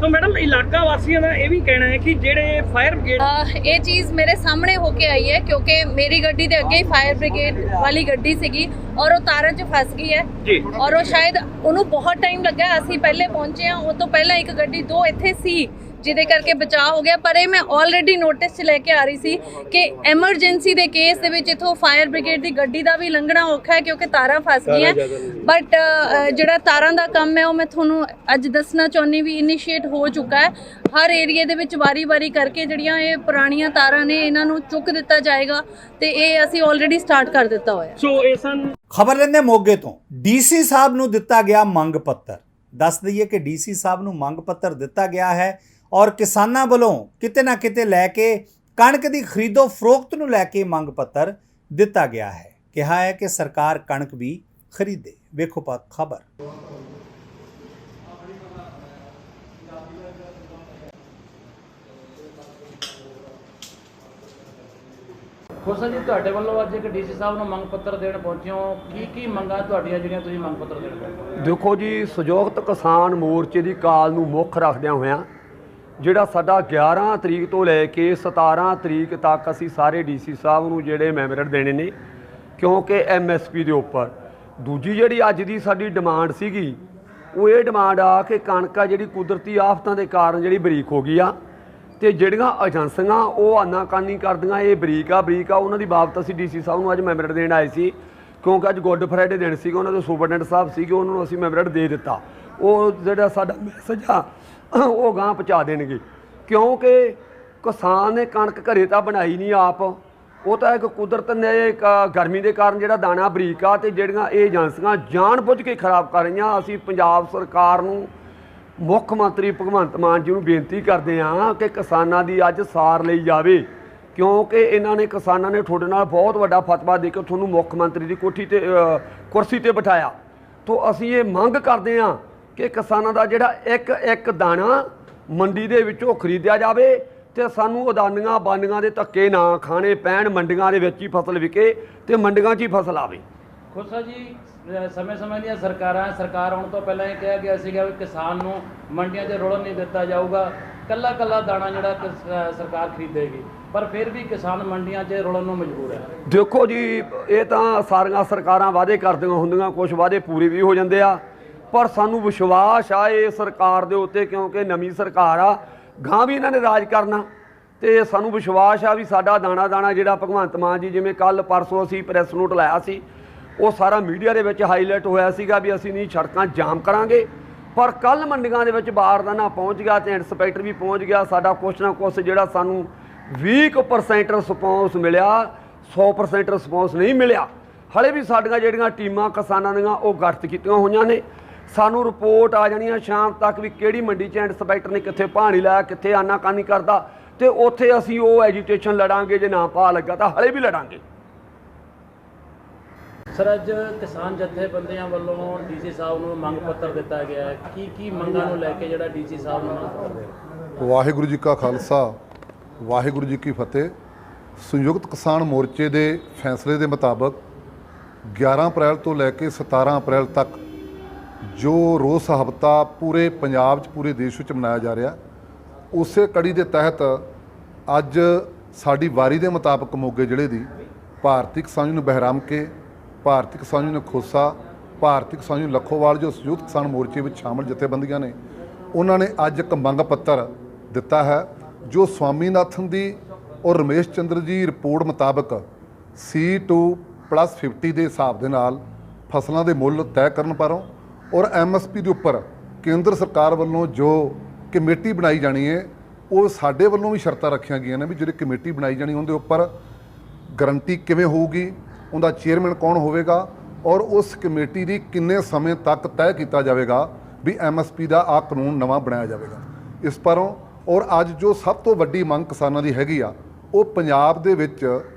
तो मैडम इलाका वासियों का यह भी कहना है कि जेडे फायर ब्रिगेड ये चीज़ मेरे सामने होके आई है, क्योंकि मेरी गड्डी के अगे ही फायर ब्रिगेड वाली गड्डी सीगी और वो तारों 'च फस गई है जी, और वो शायद उन्होंने बहुत टाइम लगा। असी पहले पहुंचे हैं, वो तो पहला एक गड्डी दो इत्थे सी जिदे करके बचाव हो गया, पर मैं ऑलरेडी नोटिस च लैके आ रही सी कि एमरजेंसी के केस दे विच इत्थों फायर ब्रिगेड की गड्डी का भी लंघना औखा है क्योंकि तारां फस गई हैं। बट जिहड़ा तारां दा काम है वो मैं तुहानूं अज दसना चाहुंदी भी इनिशिएट हो चुका है। हर एरिए दे विच वारी वारी करके जिहड़ियां ये पुराणियां तारां ने इन्हां नूं चुक दिता जाएगा ते ये असीं ऑलरेडी स्टार्ट कर दिता होया। सो एसन खबर लेंदे मोगे तो डीसी साहब नूं दिता गया मंग पत्तर। दस दईए कि डीसी साहब नूं मंग पत्तर दिता गया है और किसानां ਵੱਲੋਂ ਕਿਤੇ ਨਾ ਕਿਤੇ ਲੈ ਕੇ ਕਣਕ ਦੀ ਖਰੀਦੋ ਫਰੋਖਤ ਨੂੰ ਲੈ ਕੇ ਮੰਗ ਪੱਤਰ ਦਿੱਤਾ ਗਿਆ ਹੈ। ਕਿਹਾ ਹੈ ਕਿ ਸਰਕਾਰ ਕਣਕ ਵੀ ਖਰੀਦੇ। ਵੇਖੋ ਪਾ ਖਬਰ। ਖੋਸਾ ਜੀ, ਤੁਹਾਡੇ ਵੱਲੋਂ ਅੱਜ ਇੱਕ ਡੀਸੀ ਸਾਹਿਬ ਨੂੰ ਮੰਗ ਪੱਤਰ ਦੇਣ ਪਹੁੰਚੇ ਹੋ, ਕੀ ਮੰਗਾਂ ਤੁਹਾਡੀਆਂ ਜਿਹੜੀਆਂ ਤੁਸੀਂ ਮੰਗ ਪੱਤਰ ਦੇਣ ਪਹੁੰਚੇ ਹੋ? ਦੇਖੋ ਜੀ, ਸੰਯੁਕਤ ਕਿਸਾਨ ਮੋਰਚੇ ਦੀ ਕਾਲ ਨੂੰ ਮੁੱਖ ਰੱਖਦਿਆਂ ਹੋਇਆਂ ਜਿਹੜਾ ਸਾਡਾ 11 ਤਰੀਕ ਤੋਂ ਲੈ ਕੇ 17 ਤਰੀਕ ਤੱਕ ਅਸੀਂ ਸਾਰੇ ਡੀਸੀ ਸਾਹਿਬ ਨੂੰ ਜਿਹੜੇ ਮੈਮੋਰੰਡਮ ਦੇਣੇ ਨੇ, ਕਿਉਂਕਿ ਐਮਐਸਪੀ ਦੇ ਉੱਪਰ। ਦੂਜੀ ਜਿਹੜੀ ਅੱਜ ਦੀ ਸਾਡੀ ਡਿਮਾਂਡ ਸੀਗੀ ਉਹ ਇਹ ਡਿਮਾਂਡ ਆ ਕਿ ਕਣਕ ਆ ਜਿਹੜੀ ਕੁਦਰਤੀ ਆਫਤਾਂ ਦੇ ਕਾਰਨ ਜਿਹੜੀ ਬਰੀਕ ਹੋ ਗਈ ਆ, ਤੇ ਜਿਹੜੀਆਂ ਏਜੰਸੀਆਂ ਉਹ ਆਨਾਕਾਨੀ ਕਰਦੀਆਂ ਇਹ ਬਰੀਕ ਆ ਉਹਨਾਂ ਦੀ ਬਾਬਤ ਅਸੀਂ ਡੀਸੀ ਸਾਹਿਬ ਨੂੰ ਅੱਜ ਮੈਮੋਰੰਡਮ ਦੇਣ ਆਏ ਸੀ, ਕਿਉਂਕਿ ਅੱਜ ਗੁੱਡ ਫਰਾਈਡੇ ਦਿਨ ਸੀਗਾ, ਉਹਨਾਂ ਦੇ ਸੁਪਰਡੈਂਟ ਸਾਹਿਬ ਸੀਗੇ, ਉਹਨਾਂ ਨੂੰ ਅਸੀਂ ਮੈਮੋਰੰਡਮ ਦੇ ਦਿੱਤਾ। ਉਹ ਜਿਹੜਾ ਸਾਡਾ ਮੈਸੇਜ ਆ ਉਹ ਗਾਂਹ ਪਹੁੰਚਾ ਦੇਣਗੇ, ਕਿਉਂਕਿ ਕਿਸਾਨ ਨੇ ਕਣਕ ਘਰੇ ਤਾਂ ਬਣਾਈ ਨਹੀਂ ਆਪ, ਉਹ ਤਾਂ ਇੱਕ ਕੁਦਰਤ ਨੇ ਗਰਮੀ ਦੇ ਕਾਰਨ ਜਿਹੜਾ ਦਾਣਾ ਬਰੀਕ ਆ, ਤੇ ਜਿਹੜੀਆਂ ਇਹ ਏਜੰਸੀਆਂ ਜਾਣ ਬੁੱਝ ਕੇ ਖਰਾਬ ਕਰ ਰਹੀਆਂ। ਅਸੀਂ ਪੰਜਾਬ ਸਰਕਾਰ ਨੂੰ, ਮੁੱਖ ਮੰਤਰੀ ਭਗਵੰਤ ਮਾਨ ਜੀ ਨੂੰ ਬੇਨਤੀ ਕਰਦੇ ਹਾਂ ਕਿ ਕਿਸਾਨਾਂ ਦੀ ਅੱਜ ਸਾਰ ਲਈ ਜਾਵੇ, ਕਿਉਂਕਿ ਇਹਨਾਂ ਨੇ ਕਿਸਾਨਾਂ ਨੇ ਤੁਹਾਡੇ ਨਾਲ ਬਹੁਤ ਵੱਡਾ ਫਤਵਾ ਦੇ ਕੇ ਤੁਹਾਨੂੰ ਮੁੱਖ ਮੰਤਰੀ ਦੀ ਕੁਰਸੀ ਤੇ ਬਿਠਾਇਆ। ਤੋਂ ਅਸੀਂ ਇਹ ਮੰਗ ਕਰਦੇ ਹਾਂ ਕਿ ਕਿਸਾਨਾਂ ਦਾ ਜਿਹੜਾ ਇੱਕ ਦਾਣਾ ਮੰਡੀ ਦੇ ਵਿੱਚੋਂ ਖਰੀਦਿਆ ਜਾਵੇ ਤੇ ਸਾਨੂੰ ਅਦਾਨੀਆਂ ਬਾਨੀਆਂ ਦੇ ਧੱਕੇ ਨਾ ਖਾਣੇ ਪੈਣ, ਮੰਡੀਆਂ ਦੇ ਵਿੱਚ ਹੀ ਫਸਲ ਵਿਕੇ ਤੇ ਮੰਡੀਆਂ 'ਚ ਹੀ ਫਸਲ ਆਵੇ। ਖੋਸਾ ਜੀ, ਸਮੇਂ ਦੀਆਂ ਸਰਕਾਰ ਆਉਣ ਤੋਂ ਪਹਿਲਾਂ ਇਹ ਕਿਹਾ ਗਿਆ ਸੀਗਾ ਵੀ ਕਿਸਾਨ ਨੂੰ ਮੰਡੀਆਂ 'ਚ ਰੁਲਣ ਨਹੀਂ ਦਿੱਤਾ ਜਾਊਗਾ, ਕੱਲਾ ਦਾਣਾ ਜਿਹੜਾ ਸਰਕਾਰ ਖਰੀਦੇਗੀ, ਪਰ ਫਿਰ ਵੀ ਕਿਸਾਨ ਮੰਡੀਆਂ 'ਚ ਰੁਲਣ ਨੂੰ ਮਜਬੂਰ ਹੈ। ਦੇਖੋ ਜੀ, ਇਹ ਤਾਂ ਸਾਰੀਆਂ ਸਰਕਾਰਾਂ ਵਾਅਦੇ ਕਰਦੀਆਂ ਹੁੰਦੀਆਂ, ਕੁਝ ਵਾਅਦੇ ਪੂਰੇ ਵੀ ਹੋ ਜਾਂਦੇ ਆ, ਪਰ ਸਾਨੂੰ ਵਿਸ਼ਵਾਸ ਆ ਇਹ ਸਰਕਾਰ ਦੇ ਉੱਤੇ, ਕਿਉਂਕਿ ਨਵੀਂ ਸਰਕਾਰ ਆ, ਗਾਂ ਵੀ ਇਹਨਾਂ ਨੇ ਰਾਜ ਕਰਨਾ, ਤੇ ਸਾਨੂੰ ਵਿਸ਼ਵਾਸ ਆ ਵੀ ਸਾਡਾ ਦਾਣਾ ਜਿਹੜਾ ਭਗਵੰਤ ਮਾਨ ਜੀ, ਜਿਵੇਂ ਕੱਲ ਪਰਸੋਂ ਅਸੀਂ ਪ੍ਰੈਸ ਨੋਟ ਲਾਇਆ ਸੀ, ਉਹ ਸਾਰਾ ਮੀਡੀਆ ਦੇ ਵਿੱਚ ਹਾਈਲਾਈਟ ਹੋਇਆ ਸੀਗਾ ਵੀ ਅਸੀਂ ਨਹੀਂ ਸੜਕਾਂ ਜਾਮ ਕਰਾਂਗੇ, ਪਰ ਕੱਲ ਮੰਡੀਆਂ ਦੇ ਵਿੱਚ ਬਾਰਦਾਨਾ ਪਹੁੰਚ ਗਿਆ ਤੇ ਇੰਸਪੈਕਟਰ ਵੀ ਪਹੁੰਚ ਗਿਆ। ਸਾਡਾ ਕੁਛ ਨਾ ਕੁਛ ਜਿਹੜਾ ਸਾਨੂੰ 20% ਰਿਸਪੌਂਸ ਮਿਲਿਆ, 100% ਰਿਸਪੌਂਸ ਨਹੀਂ ਮਿਲਿਆ। ਹਲੇ ਵੀ ਸਾਡੀਆਂ ਜਿਹੜੀਆਂ ਟੀਮਾਂ ਕਿਸਾਨਾਂ ਦੀਆਂ ਉਹ ਗਸ਼ਤ ਕੀਤੀਆਂ ਹੋਈਆਂ ਨੇ, ਸਾਨੂੰ ਰਿਪੋਰਟ ਆ ਜਾਣੀਆਂ ਸ਼ਾਮ ਤੱਕ ਵੀ ਕਿਹੜੀ ਮੰਡੀ 'ਚ ਇੰਸਪੈਕਟਰ ਨੇ ਕਿੱਥੇ ਪਾਣੀ ਲਾਇਆ, ਕਿੱਥੇ ਆਨਾਕਾਨੀ ਕਰਦਾ, ਤੇ ਉੱਥੇ ਅਸੀਂ ਉਹ ਐਜੀਟੇਸ਼ਨ ਲੜਾਂਗੇ। ਜੇ ਨਾ ਪਾ ਲੱਗਾ ਤਾਂ ਹਲੇ ਵੀ ਲੜਾਂਗੇ। ਸਰ, ਅੱਜ ਕਿਸਾਨ ਜਥੇਬੰਦੀਆਂ ਵੱਲੋਂ ਡੀਸੀ ਸਾਹਿਬ ਨੂੰ ਮੰਗ ਪੱਤਰ ਦਿੱਤਾ ਗਿਆ ਹੈ, ਕੀ ਮੰਗਾਂ ਨੂੰ ਲੈ ਕੇ ਜਿਹੜਾ ਡੀਸੀ ਸਾਹਿਬ ਨੂੰ ਮੰਗ ਪੱਤਰ ਦੇ? ਵਾਹਿਗੁਰੂ ਜੀ ਕਾ ਖਾਲਸਾ, ਵਾਹਿਗੁਰੂ ਜੀ ਕੀ ਫਤਿਹ। ਸੰਯੁਕਤ ਕਿਸਾਨ ਮੋਰਚੇ ਦੇ ਫੈਸਲੇ ਦੇ ਮੁਤਾਬਕ 11 ਅਪ੍ਰੈਲ ਤੋਂ ਲੈ ਕੇ 17 ਅਪ੍ਰੈਲ ਤੱਕ ਜੋ ਰੋਸ ਹਫ਼ਤਾ ਪੂਰੇ ਪੰਜਾਬ 'ਚ, ਪੂਰੇ ਦੇਸ਼ ਵਿੱਚ ਮਨਾਇਆ ਜਾ ਰਿਹਾ, ਉਸੇ ਕੜੀ ਦੇ ਤਹਿਤ ਅੱਜ ਸਾਡੀ ਵਾਰੀ ਦੇ ਮੁਤਾਬਕ ਮੋਗੇ ਜ਼ਿਲ੍ਹੇ ਦੀ ਭਾਰਤੀ ਕਿਸਾਨ ਯੂਨੀਅਨ ਬਹਿਰਾਮਕੇ, ਭਾਰਤੀ ਕਿਸਾਨ ਯੂਨੀਅਨ ਖੋਸਾ, ਭਾਰਤੀ ਕਿਸਾਨ ਯੂਨੀਅਨ ਲੱਖੋਵਾਲ, ਜੋ ਸੰਯੁਕਤ ਕਿਸਾਨ ਮੋਰਚੇ ਵਿੱਚ ਸ਼ਾਮਲ ਜਥੇਬੰਦੀਆਂ ਨੇ, ਉਹਨਾਂ ਨੇ ਅੱਜ ਇੱਕ ਮੰਗ ਪੱਤਰ ਦਿੱਤਾ ਹੈ, ਜੋ ਸਵਾਮੀਨਾਥਨ ਦੀ ਔਰ ਰਮੇਸ਼ ਚੰਦਰ ਜੀ ਰਿਪੋਰਟ ਮੁਤਾਬਕ C2+50 ਦੇ ਹਿਸਾਬ ਦੇ ਨਾਲ ਫਸਲਾਂ ਦੇ ਮੁੱਲ ਤੈਅ ਕਰਨ ਪਰੋਂ ਔਰ MSP ਦੇ ਉੱਪਰ ਕੇਂਦਰ ਸਰਕਾਰ ਵੱਲੋਂ ਜੋ ਕਮੇਟੀ ਬਣਾਈ ਜਾਣੀ ਹੈ, ਉਹ ਸਾਡੇ ਵੱਲੋਂ ਵੀ ਸ਼ਰਤਾਂ ਰੱਖੀਆਂ ਗਈਆਂ ਨੇ ਵੀ ਜਿਹੜੀ ਕਮੇਟੀ ਬਣਾਈ ਜਾਣੀ ਉਹਦੇ ਉੱਪਰ ਗਰੰਟੀ ਕਿਵੇਂ ਹੋਊਗੀ, ਉਹਦਾ ਚੇਅਰਮੈਨ ਕੌਣ ਹੋਵੇਗਾ, ਔਰ ਉਸ ਕਮੇਟੀ ਦੀ ਕਿੰਨੇ ਸਮੇਂ ਤੱਕ ਤੈਅ ਕੀਤਾ ਜਾਵੇਗਾ ਵੀ MSP ਦਾ ਆਹ ਕਾਨੂੰਨ ਨਵਾਂ ਬਣਾਇਆ ਜਾਵੇਗਾ। ਇਸ ਪਰੋਂ ਔਰ ਅੱਜ ਜੋ ਸਭ ਤੋਂ ਵੱਡੀ ਮੰਗ ਕਿਸਾਨਾਂ ਦੀ ਹੈਗੀ ਆ, ਉਹ ਪੰਜਾਬ ਦੇ ਵਿੱਚ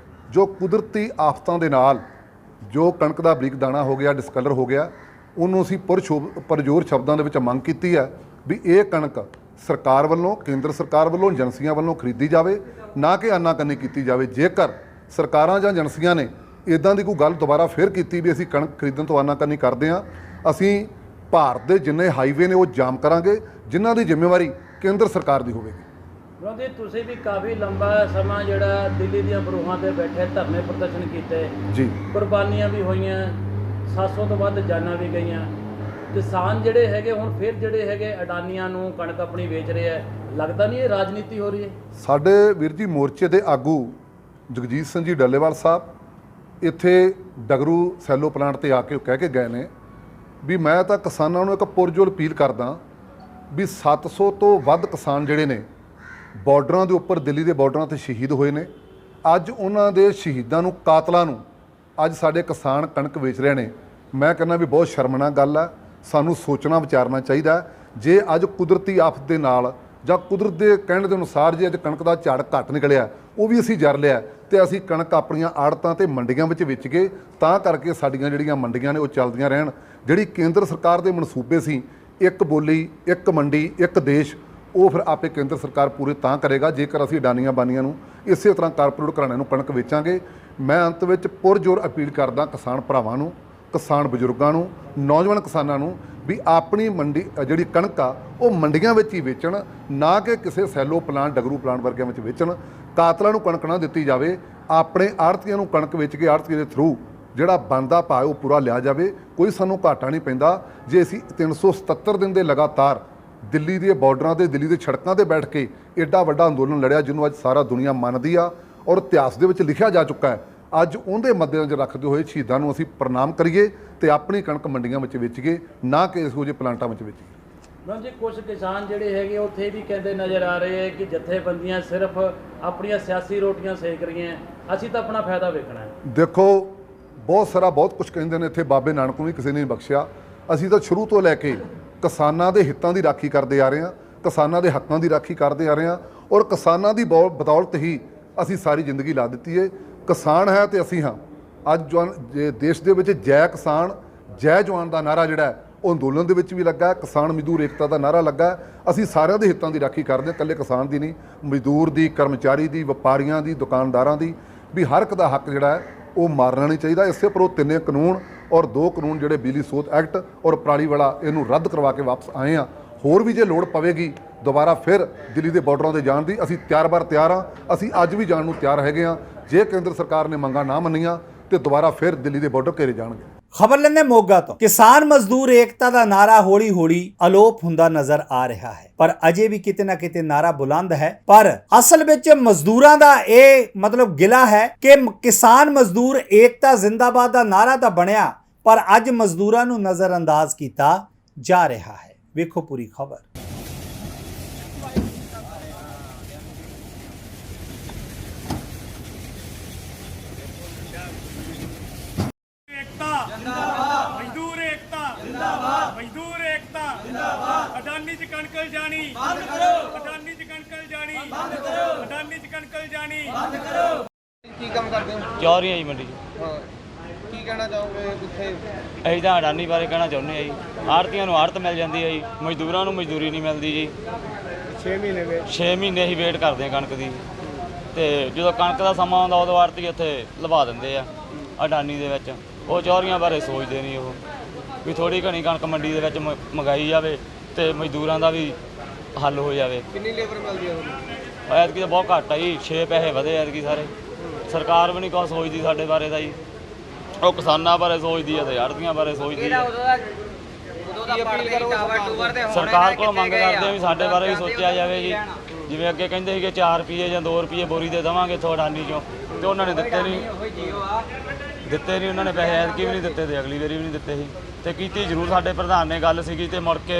ਜੋ ਕੁਦਰਤੀ ਆਫਤਾਂ ਦੇ ਨਾਲ ਜੋ ਕਣਕ ਦਾ ਬਰੀਕ ਦਾਣਾ ਹੋ ਗਿਆ, ਡਿਸਕਲਰ ਹੋ ਗਿਆ, ਉਹਨੂੰ ਅਸੀਂ ਪਰਜੋਰ ਸ਼ਬਦਾਂ ਦੇ ਵਿੱਚ ਮੰਗ ਕੀਤੀ ਹੈ ਵੀ ਇਹ ਕਣਕ ਸਰਕਾਰ ਵੱਲੋਂ, ਕੇਂਦਰ ਸਰਕਾਰ ਵੱਲੋਂ, ਏਜੰਸੀਆਂ ਵੱਲੋਂ ਖਰੀਦੀ ਜਾਵੇ, ਨਾ ਕਿ ਆਨਾਕਾਨੀ ਕੀਤੀ ਜਾਵੇ। ਜੇਕਰ ਸਰਕਾਰਾਂ ਜਾਂ ਏਜੰਸੀਆਂ ਨੇ ਇੱਦਾਂ ਦੀ ਕੋਈ ਗੱਲ ਦੁਬਾਰਾ ਫਿਰ ਕੀਤੀ ਵੀ ਅਸੀਂ ਕਣਕ ਖਰੀਦਣ ਤੋਂ ਆਨਾਕਾਨੀ ਕਰਦੇ ਹਾਂ, ਅਸੀਂ ਭਾਰਤ ਦੇ ਜਿੰਨੇ ਹਾਈਵੇ ਨੇ ਉਹ ਜਾਮ ਕਰਾਂਗੇ, ਜਿਨ੍ਹਾਂ ਦੀ ਜ਼ਿੰਮੇਵਾਰੀ ਕੇਂਦਰ ਸਰਕਾਰ ਦੀ ਹੋਵੇਗੀ। ਕਿਉਂਕਿ ਤੁਸੀਂ ਵੀ ਕਾਫੀ ਲੰਬਾ ਸਮਾਂ ਜਿਹੜਾ ਦਿੱਲੀ ਦੀਆਂ ਬਰੂਹਾਂ ਤੇ ਬੈਠੇ ਧਰਨੇ ਪ੍ਰਦਰਸ਼ਨ ਕੀਤੇ ਜੀ, ਕੁਰਬਾਨੀਆਂ ਵੀ ਹੋਈਆਂ, 700 ਤੋਂ ਵੱਧ ਜਾਨਾਂ ਵੀ ਗਈਆਂ। ਕਿਸਾਨ ਜਿਹੜੇ ਹੈਗੇ ਹੁਣ ਫਿਰ ਜਿਹੜੇ ਹੈਗੇ ਅਡਾਨੀਆਂ ਨੂੰ ਕਣਕ ਆਪਣੀ ਵੇਚ ਰਹੇ ਆ, ਲੱਗਦਾ ਨਹੀਂ ਇਹ ਰਾਜਨੀਤੀ ਹੋ ਰਹੀ ਹੈ? ਸਾਡੇ ਵੀਰ ਜੀ ਮੋਰਚੇ ਦੇ ਆਗੂ ਜਗਜੀਤ ਸਿੰਘ ਜੀ ਡੱਲੇਵਾਲ ਸਾਹਿਬ ਇੱਥੇ ਡਗਰੂ ਸੈਲੋ ਪਲਾਂਟ ਤੇ ਆ ਕੇ ਕਹਿ ਕੇ ਗਏ ਨੇ ਵੀ ਮੈਂ ਤਾਂ ਕਿਸਾਨਾਂ ਨੂੰ ਇੱਕ ਪੁਰਜੋਰ ਅਪੀਲ ਕਰਦਾ ਵੀ 700 ਤੋਂ ਵੱਧ ਕਿਸਾਨ ਜਿਹੜੇ ਨੇ ਬਾਰਡਰਾਂ ਦੇ ਉੱਪਰ, ਦਿੱਲੀ ਦੇ ਬਾਰਡਰਾਂ ਤੇ ਸ਼ਹੀਦ ਹੋਏ ਨੇ। ਅੱਜ ਉਹਨਾਂ ਦੇ ਸ਼ਹੀਦਾਂ ਨੂੰ, ਕਾਤਲਾਂ ਨੂੰ ਅੱਜ ਸਾਡੇ ਕਿਸਾਨ ਕਣਕ ਵੇਚ ਰਹੇ ਨੇ। ਮੈਂ ਕਹਿੰਦਾ ਵੀ ਬਹੁਤ ਸ਼ਰਮਨਾਕ ਗੱਲ ਹੈ, ਸਾਨੂੰ ਸੋਚਣਾ ਵਿਚਾਰਨਾ ਚਾਹੀਦਾ। ਜੇ ਅੱਜ ਕੁਦਰਤੀ ਆਫਤ ਦੇ ਨਾਲ ਜਾਂ ਕੁਦਰਤ ਦੇ ਕਹਿਣ ਦੇ ਅਨੁਸਾਰ ਜੇ ਅੱਜ ਕਣਕ ਦਾ ਝਾੜ ਘੱਟ ਨਿਕਲਿਆ, ਉਹ ਵੀ ਅਸੀਂ ਜਰ ਲਿਆ ਤੇ ਅਸੀਂ ਕਣਕ ਆਪਣੀਆਂ ਆੜਤਾਂ ਤੇ ਮੰਡੀਆਂ ਵਿੱਚ ਵੇਚ ਗਏ, ਤਾਂ ਕਰਕੇ ਸਾਡੀਆਂ ਜਿਹੜੀਆਂ ਮੰਡੀਆਂ ਨੇ ਉਹ ਚੱਲਦੀਆਂ ਰਹਿਣ। ਜਿਹੜੀ ਕੇਂਦਰ ਸਰਕਾਰ ਦੇ ਮਨਸੂਬੇ ਸੀ, ਇੱਕ ਬੋਲੀ, ਇੱਕ ਮੰਡੀ, ਇੱਕ ਦੇਸ਼, ਉਹ ਫਿਰ ਆਪੇ ਕੇਂਦਰ ਸਰਕਾਰ ਪੂਰੇ ਤਾਂ ਕਰੇਗਾ ਜੇਕਰ ਅਸੀਂ ਅਡਾਨੀਆਂ ਬਾਨੀਆਂ ਨੂੰ ਇਸੇ ਤਰ੍ਹਾਂ ਕਾਰਪੋਰੇਟ ਘਰਾਣਿਆਂ ਨੂੰ ਕਣਕ ਵੇਚਾਂਗੇ। ਮੈਂ ਅੰਤ ਵਿੱਚ ਪੁਰਜੋਰ ਅਪੀਲ ਕਰਦਾ ਕਿਸਾਨ ਭਰਾਵਾਂ ਨੂੰ, ਕਿਸਾਨ ਬਜ਼ੁਰਗਾਂ ਨੂੰ, ਨੌਜਵਾਨ ਕਿਸਾਨਾਂ ਨੂੰ ਵੀ ਆਪਣੀ ਮੰਡੀ ਜਿਹੜੀ ਕਣਕ ਆ ਉਹ ਮੰਡੀਆਂ ਵਿੱਚ ਹੀ ਵੇਚਣ, ਨਾ ਕਿ ਕਿਸੇ ਸੈਲੋ ਪਲਾਂਟ, ਡਗਰੂ ਪਲਾਂਟ ਵਰਗਿਆਂ ਵਿੱਚ ਵੇਚਣ। ਕਾਤਲਾਂ ਨੂੰ ਕਣਕ ਨਾ ਦਿੱਤੀ ਜਾਵੇ, ਆਪਣੇ ਆੜ੍ਹਤੀਆਂ ਨੂੰ ਕਣਕ ਵੇਚ ਕੇ ਆੜ੍ਹਤੀਆਂ ਦੇ ਥਰੂ ਜਿਹੜਾ ਬਣਦਾ ਭਾਅ ਉਹ ਪੂਰਾ ਲਿਆ ਜਾਵੇ। ਕੋਈ ਸਾਨੂੰ ਘਾਟਾ ਨਹੀਂ ਪੈਂਦਾ। ਜੇ ਅਸੀਂ 377 ਦਿਨ ਦੇ ਲਗਾਤਾਰ ਦਿੱਲੀ ਦੇ ਬਾਰਡਰਾਂ ਤੇ, ਦਿੱਲੀ ਦੇ ਸੜਕਾਂ ਤੇ ਬੈਠ ਕੇ ਐਡਾ ਵੱਡਾ ਅੰਦੋਲਨ ਲੜਿਆ, ਜਿਹਨੂੰ ਅੱਜ ਸਾਰਾ ਦੁਨੀਆ ਮੰਨਦੀ ਆ ਔਰ ਇਤਿਹਾਸ ਦੇ ਵਿੱਚ ਲਿਖਿਆ ਜਾ ਚੁੱਕਾ ਹੈ, ਅੱਜ ਉਹਦੇ ਮੱਦੇਨਜ਼ਰ ਰੱਖਦੇ ਹੋਏ ਸ਼ਹੀਦਾਂ ਨੂੰ ਅਸੀਂ ਪ੍ਰਣਾਮ ਕਰੀਏ ਤੇ ਆਪਣੀ ਕਣਕ ਮੰਡੀਆਂ ਵਿੱਚ ਵੇਚੀਏ, ਨਾ ਕਿ ਇਹੋ ਜਿਹੇ ਪਲਾਂਟਾਂ ਵਿੱਚ ਵੇਚੀਏ। ਮੈਮ ਜੀ, ਕੁਝ ਕਿਸਾਨ ਜਿਹੜੇ ਹੈਗੇ ਉੱਥੇ ਵੀ ਕਹਿੰਦੇ ਨਜ਼ਰ ਆ ਰਹੇ ਹੈ ਕਿ ਜਥੇਬੰਦੀਆਂ ਸਿਰਫ ਆਪਣੀਆਂ ਸਿਆਸੀ ਰੋਟੀਆਂ ਸੇਕ ਰਹੀਆਂ, ਅਸੀਂ ਤਾਂ ਆਪਣਾ ਫਾਇਦਾ ਵੇਖਣਾ ਹੈ। ਦੇਖੋ, ਬਹੁਤ ਕੁਝ ਕਹਿੰਦੇ ਨੇ ਇੱਥੇ, ਬਾਬੇ ਨਾਨਕ ਨੂੰ ਵੀ ਕਿਸੇ ਨੇ ਨਹੀਂ ਬਖਸ਼ਿਆ। ਅਸੀਂ ਤਾਂ ਸ਼ੁਰੂ ਤੋਂ ਲੈ ਕੇ ਕਿਸਾਨਾਂ ਦੇ ਹਿੱਤਾਂ ਦੀ ਰਾਖੀ ਕਰਦੇ ਆ ਰਹੇ ਹਾਂ, ਕਿਸਾਨਾਂ ਦੇ ਹੱਕਾਂ ਦੀ ਰਾਖੀ ਕਰਦੇ ਆ ਰਹੇ ਹਾਂ, ਔਰ ਕਿਸਾਨਾਂ ਦੀ ਬਦੌਲਤ ਹੀ ਅਸੀਂ ਸਾਰੀ ਜ਼ਿੰਦਗੀ ਲਾ ਦਿੱਤੀ ਹੈ। ਕਿਸਾਨ ਹੈ ਤੇ ਅਸੀਂ ਹਾਂ। ਅੱਜ ਜੇ ਦੇਸ਼ ਦੇ ਵਿੱਚ ਜੈ ਕਿਸਾਨ, ਜੈ ਜਵਾਨ ਦਾ ਨਾਰਾ ਜਿਹੜਾ ਹੈ ਉਹ ਅੰਦੋਲਨ ਦੇ ਵਿੱਚ ਵੀ ਲੱਗਾ, ਕਿਸਾਨ ਮਜ਼ਦੂਰ ਏਕਤਾ ਦਾ ਨਾਰਾ ਲੱਗਾ। ਅਸੀਂ ਸਾਰਿਆਂ ਦੇ ਹਿੱਤਾਂ ਦੀ ਰਾਖੀ ਕਰਦੇ ਹਾਂ, ਇਕੱਲੇ ਕਿਸਾਨ ਦੀ ਨਹੀਂ, ਮਜ਼ਦੂਰ ਦੀ, ਕਰਮਚਾਰੀ ਦੀ, ਵਪਾਰੀਆਂ ਦੀ, ਦੁਕਾਨਦਾਰਾਂ ਦੀ, ਵੀ ਹਰ ਇੱਕ ਦਾ ਹੱਕ ਜਿਹੜਾ ਹੈ ਉਹ ਮਾਰਨਾ ਨਹੀਂ ਚਾਹੀਦਾ। ਇਸੇ ਪਰ ਉਹ 3 ਕਾਨੂੰਨ ਔਰ 2 ਕਾਨੂੰਨ ਜਿਹੜੇ ਬਿਜਲੀ ਸੋਧ ਐਕਟ ਔਰ ਪਰਾਲੀ ਵਾਲਾ, ਇਹਨੂੰ ਰੱਦ ਕਰਵਾ ਕੇ ਵਾਪਸ ਆਏ ਹਾਂ। ਹੋਰ ਵੀ ਜੇ ਲੋੜ ਪਵੇਗੀ ਦੁਬਾਰਾ ਫਿਰ ਦਿੱਲੀ ਦੇ ਬਾਰਡਰਾਂ ਤੇ ਜਾਣ ਦੀ, ਅਸੀਂ ਤਿਆਰ ਹਾਂ। ਅਸੀਂ ਅੱਜ ਵੀ ਜਾਣ ਨੂੰ ਤਿਆਰ ਹੈਗੇ ਹਾਂ। ਜੇ ਕੇਂਦਰ ਸਰਕਾਰ ਨੇ ਮੰਗਾਂ ਨਾ ਮੰਨੀਆਂ ਤੇ ਦੁਬਾਰਾ ਫਿਰ ਦਿੱਲੀ ਦੇ ਬਾਰਡਰ ਘੇਰੇ ਜਾਣਗੇ। ਖਬਰ ਲੈਂਦੇ ਮੋਗਾ ਤੋਂ। ਕਿਸਾਨ ਮਜ਼ਦੂਰ ਏਕਤਾ ਦਾ ਨਾਰਾ ਹੌਲੀ-ਹੌਲੀ ਅਲੋਪ ਹੁੰਦਾ ਨਜ਼ਰ ਆ ਰਿਹਾ ਹੈ, ਪਰ ਅਜੇ ਵੀ ਕਿਤੇ ਨਾ ਕਿਤੇ ਨਾਰਾ ਬੁਲੰਦ ਹੈ। ਪਰ ਅਸਲ ਵਿੱਚ ਮਜ਼ਦੂਰਾਂ ਦਾ ਇਹ ਮਤਲਬ ਗਿਲਾ ਹੈ ਕਿ ਕਿਸਾਨ ਮਜ਼ਦੂਰ ਏਕਤਾ ਜ਼ਿੰਦਾਬਾਦ ਦਾ ਨਾਰਾ ਤਾਂ ਬਣਿਆ, ਪਰ ਅੱਜ ਮਜ਼ਦੂਰਾਂ ਨੂੰ ਨਜ਼ਰਅੰਦਾਜ਼ ਕੀਤਾ ਜਾ ਰਿਹਾ ਹੈ। ਵੇਖੋ ਪੂਰੀ ਖਬਰ। ਮਜ਼ਦੂਰ ਏਕਤਾ ਜਿੰਦਾਬਾਦ, ਮਜ਼ਦੂਰ ਏਕਤਾ ਜਿੰਦਾਬਾਦ। ਅਡਾਨੀ ਚ ਕਣਕ ਜਾਣੀ ਬੰਦ ਕਰੋ, ਅਡਾਨੀ ਚ ਕਣਕ ਜਾਣੀ ਬੰਦ ਕਰੋ, ਅਡਾਨੀ ਚ ਕਣਕ ਜਾਣੀ ਬੰਦ ਕਰੋ। ਕੀ ਕੰਮ ਕਰਦੇ ਹੋ? ਚੌਰੀਆਂ ਜੀ ਮੰਡੀ 'ਚ। ਹਾਂ, ਕੀ ਕਹਿਣਾ ਚਾਹੋਗੇ ਕਿੱਥੇ? ਅਸੀਂ ਤਾਂ ਅਡਾਨੀ ਬਾਰੇ ਕਹਿਣਾ ਚਾਹੁੰਦੇ ਆ ਜੀ। ਆੜ੍ਹਤੀਆਂ ਨੂੰ ਆੜ੍ਹਤ ਮਿਲ ਜਾਂਦੀ ਹੈ ਜੀ, ਮਜ਼ਦੂਰਾਂ ਨੂੰ ਮਜ਼ਦੂਰੀ ਨਹੀਂ ਮਿਲਦੀ ਜੀ। 6 ਮਹੀਨੇ ਹੀ ਵੇਟ ਕਰਦੇ ਆ ਕਣਕ ਦੀ, ਤੇ ਜਦੋਂ ਕਣਕ ਦਾ ਸਮਾਂ ਆਉਂਦਾ ਉਦੋਂ ਆੜ੍ਹਤੀ ਉੱਥੇ ਲਵਾ ਦਿੰਦੇ ਆ ਅਡਾਨੀ ਦੇ ਵਿੱਚ। ਉਹ ਚੌਰੀਆਂ ਬਾਰੇ ਸੋਚਦੇ ਨਹੀਂ, ਉਹ ਵੀ ਥੋੜ੍ਹੀ ਘਣੀ ਕਣਕ ਮੰਡੀ ਦੇ ਵਿੱਚ ਮੰਗਾਈ ਜਾਵੇ ਤੇ ਮਜ਼ਦੂਰਾਂ ਦਾ ਵੀ ਹੱਲ ਹੋ ਜਾਵੇ। ਕਿੰਨੀ ਲੇਬਰ ਮਿਲਦੀ ਹੈ ਤੁਹਾਨੂੰ? ਐਤਕੀ ਤਾਂ ਬਹੁਤ ਘੱਟ ਆ ਜੀ, 6 ਪੈਸੇ ਵਧੇ ਐਤਕੀ ਸਾਰੇ। ਸਰਕਾਰ ਵੀ ਨਹੀਂ ਕੁਛ ਸੋਚਦੀ ਸਾਡੇ ਬਾਰੇ ਤਾਂ ਜੀ। ਉਹ ਕਿਸਾਨਾਂ ਬਾਰੇ ਸੋਚਦੀ ਆ ਤੇ ਆੜ੍ਹਤੀਆਂ ਬਾਰੇ ਸੋਚਦੀ ਆ। ਸਰਕਾਰ ਕੋਲ ਮੰਗ ਕਰਦੇ ਆ ਵੀ ਸਾਡੇ ਬਾਰੇ ਵੀ ਸੋਚਿਆ ਜਾਵੇ ਜੀ। ਜਿਵੇਂ ਅੱਗੇ ਕਹਿੰਦੇ ਸੀਗੇ 4 ਰੁਪਏ ਜਾਂ 2 ਰੁਪਏ ਬੋਰੀ ਦੇ ਦੇਵਾਂਗੇ ਇੱਥੋਂ ਅਡਾਨੀ ਚੋਂ, ਤੇ ਉਹਨਾਂ ਨੇ ਦਿੱਤੇ ਨਹੀਂ ਉਹਨਾਂ ਨੇ ਪੈਸੇ। ਐਤਕੀ ਵੀ ਨਹੀਂ ਦਿੱਤੇ ਤੇ ਅਗਲੀ ਵਾਰੀ ਵੀ ਨਹੀਂ ਦਿੱਤੇ ਸੀ। ਤੇ ਕੀਤੀ ਜ਼ਰੂਰ ਸਾਡੇ ਪ੍ਰਧਾਨ ਨੇ ਗੱਲ ਸੀਗੀ, ਤੇ ਮੁੜ ਕੇ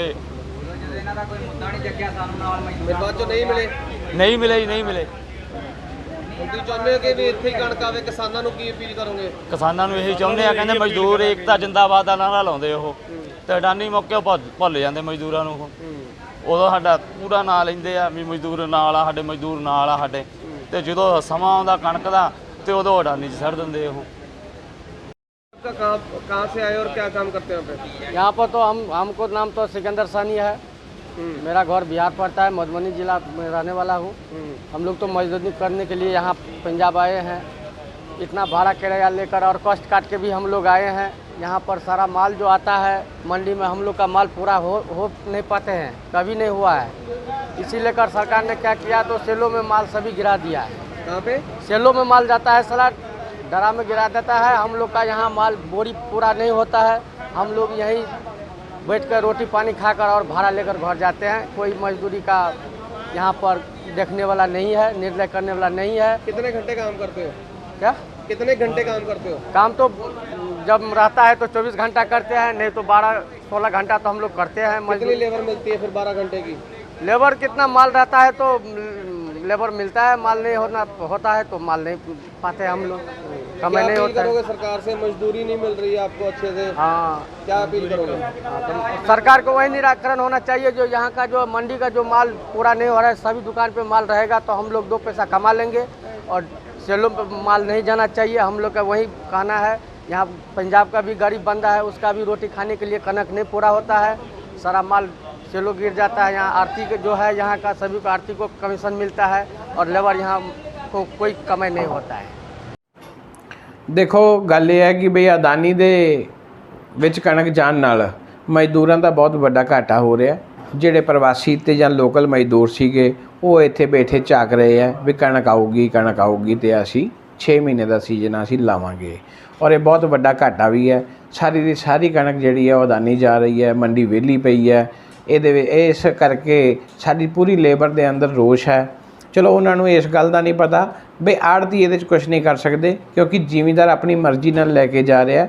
ਇਹਨਾਂ ਦਾ ਕੋਈ ਮੁੱਦਾ ਨਹੀਂ ਚੱਕਿਆ ਸਾਨੂੰ ਨਾਲ ਮਜ਼ਦੂਰਾਂ। ਬਾਅਦ ਚੋਂ ਨਹੀਂ ਮਿਲੇ? ਨਹੀਂ ਮਿਲੇ ਜੀ, ਨਹੀਂ ਮਿਲੇ। ਹੁਣ ਤੁਸੀਂ ਚਾਹੁੰਦੇ ਹੋ ਕਿ ਵੀ ਇੱਥੇ ਹੀ ਕਣਕ ਆਵੇ, ਕਿਸਾਨਾਂ ਨੂੰ ਕੀ ਅਪੀਲ ਕਰੋਗੇ? ਕਿਸਾਨਾਂ ਨੂੰ ਇਹੀ ਚਾਹੁੰਦੇ ਆ, ਕਹਿੰਦੇ ਮਜ਼ਦੂਰ ਏਕਤਾ ਜਿੰਦਾਬਾਦ ਦਾ ਨਾਰਾ ਲਾਉਂਦੇ ਉਹ, ਤੇ ਅਡਾਨੀ ਮੌਕੇ ਭੁੱਲ ਜਾਂਦੇ ਮਜ਼ਦੂਰਾਂ ਨੂੰ ਉਹ। ਉਦੋਂ ਸਾਡਾ ਪੂਰਾ ਨਾਂ ਲੈਂਦੇ ਆ ਵੀ ਮਜ਼ਦੂਰ ਨਾਲ ਆ ਸਾਡੇ, ਮਜ਼ਦੂਰ ਨਾਲ ਆ ਸਾਡੇ, ਤੇ ਜਦੋਂ ਸਮਾਂ ਆਉਂਦਾ ਕਣਕ ਦਾ ਤੇ ਉਦੋਂ ਅਡਾਨੀ 'ਚ ਛੱਡ ਦਿੰਦੇ ਉਹ। कहाँ से आए और क्या काम करते हैं यहाँ पे? यहाँ पर तो हमको नाम तो सिकंदर सानी है। मेरा घर बिहार पड़ता है, मधुबनी जिला में रहने वाला हूँ। हम लोग तो मजदूरी करने के लिए यहाँ पंजाब आए हैं। इतना भाड़ा किराया लेकर और कष्ट काट के भी हम लोग आए हैं। यहाँ पर सारा माल जो आता है मंडी में, हम लोग का माल पूरा हो नहीं पाते हैं, कभी नहीं हुआ है। इसी लेकर सरकार ने क्या किया, तो सेलों में माल सभी गिरा दिया है। कहाँ पे? सेलों में माल जाता है, सारा डरा में गिरा देता है। हम लोग का यहाँ माल बोरी पूरा नहीं होता है। हम लोग यहीं बैठ कर रोटी पानी खाकर और भाड़ा लेकर घर जाते हैं। कोई मजदूरी का यहाँ पर देखने वाला नहीं है, निर्णय करने वाला नहीं है। कितने घंटे काम करते हो? क्या कितने घंटे काम करते हो? काम तो जब रहता है तो 24 घंटा करते हैं, नहीं तो 12-16 घंटा तो हम लोग करते हैं। कितनी लेबर मिलती है फिर 12 घंटे की? लेबर कितना माल रहता है तो लेबर मिलता है, माल नहीं होता है तो माल नहीं पाते हम लोग, कमाई नहीं होता है। सरकार से मजदूरी नहीं मिल रही है आपको अच्छे से? हाँ, क्या अपील करोगे? तो सरकार को वही निराकरण होना चाहिए, जो यहाँ का जो मंडी का जो माल पूरा नहीं हो रहा है, सभी दुकान पे माल रहेगा तो हम लोग 2 पैसा कमा लेंगे, और सेलों पे माल नहीं जाना चाहिए। हम लोग का वही कहना है। यहाँ पंजाब का भी गरीब बंदा है, उसका भी रोटी खाने के लिए कनक नहीं पूरा होता है, सारा माल सेलो गिर जाता है। यहाँ आरती जो है, यहाँ का सभी को आरती को कमीशन मिलता है, और लेबर यहाँ को कोई कमाई नहीं होता है। देखो गल ये है कि बई अदानी दे विच कणक जाण नाल मजदूरां दा बहुत वड्डा घाटा हो रहा। ਜਿਹੜੇ ਪ੍ਰਵਾਸੀ ਤੇ ਜਾਂ ਲੋਕਲ ਮਜ਼ਦੂਰ ਸੀਗੇ ਉਹ ਇੱਥੇ ਬੈਠੇ ਝਾਕ ਰਹੇ ਆ ਵੀ ਕਣਕ ਆਊਗੀ ਤੇ ਅਸੀਂ 6 ਮਹੀਨੇ ਦਾ ਸੀਜ਼ਨ ਅਸੀਂ ਲਾਵਾਂਗੇ, ਔਰ ਇਹ ਬਹੁਤ ਵੱਡਾ ਘਾਟਾ ਵੀ ਹੈ। ਸਾਰੀ ਦੀ ਸਾਰੀ ਕਣਕ ਜਿਹੜੀ ਹੈ ਉਹ ਅਦਾਨੀ ਜਾ ਰਹੀ ਹੈ, ਮੰਡੀ ਵਿਹਲੀ ਪਈ ਹੈ। ਇਹਦੇ ਇਸ ਕਰਕੇ ਸਾਡੀ ਪੂਰੀ ਲੇਬਰ ਦੇ ਅੰਦਰ ਰੋਸ਼ ਹੈ। ਚਲੋ ਉਹਨਾਂ ਨੂੰ ਇਸ ਗੱਲ ਦਾ ਨਹੀਂ ਪਤਾ ਵੀ ਆੜ੍ਹਤੀ ਇਹਦੇ 'ਚ ਕੁਛ ਨਹੀਂ ਕਰ ਸਕਦੇ, ਕਿਉਂਕਿ ਜ਼ਿਮੀਂਦਾਰ ਆਪਣੀ ਮਰਜ਼ੀ ਨਾਲ ਲੈ ਕੇ ਜਾ ਰਿਹਾ।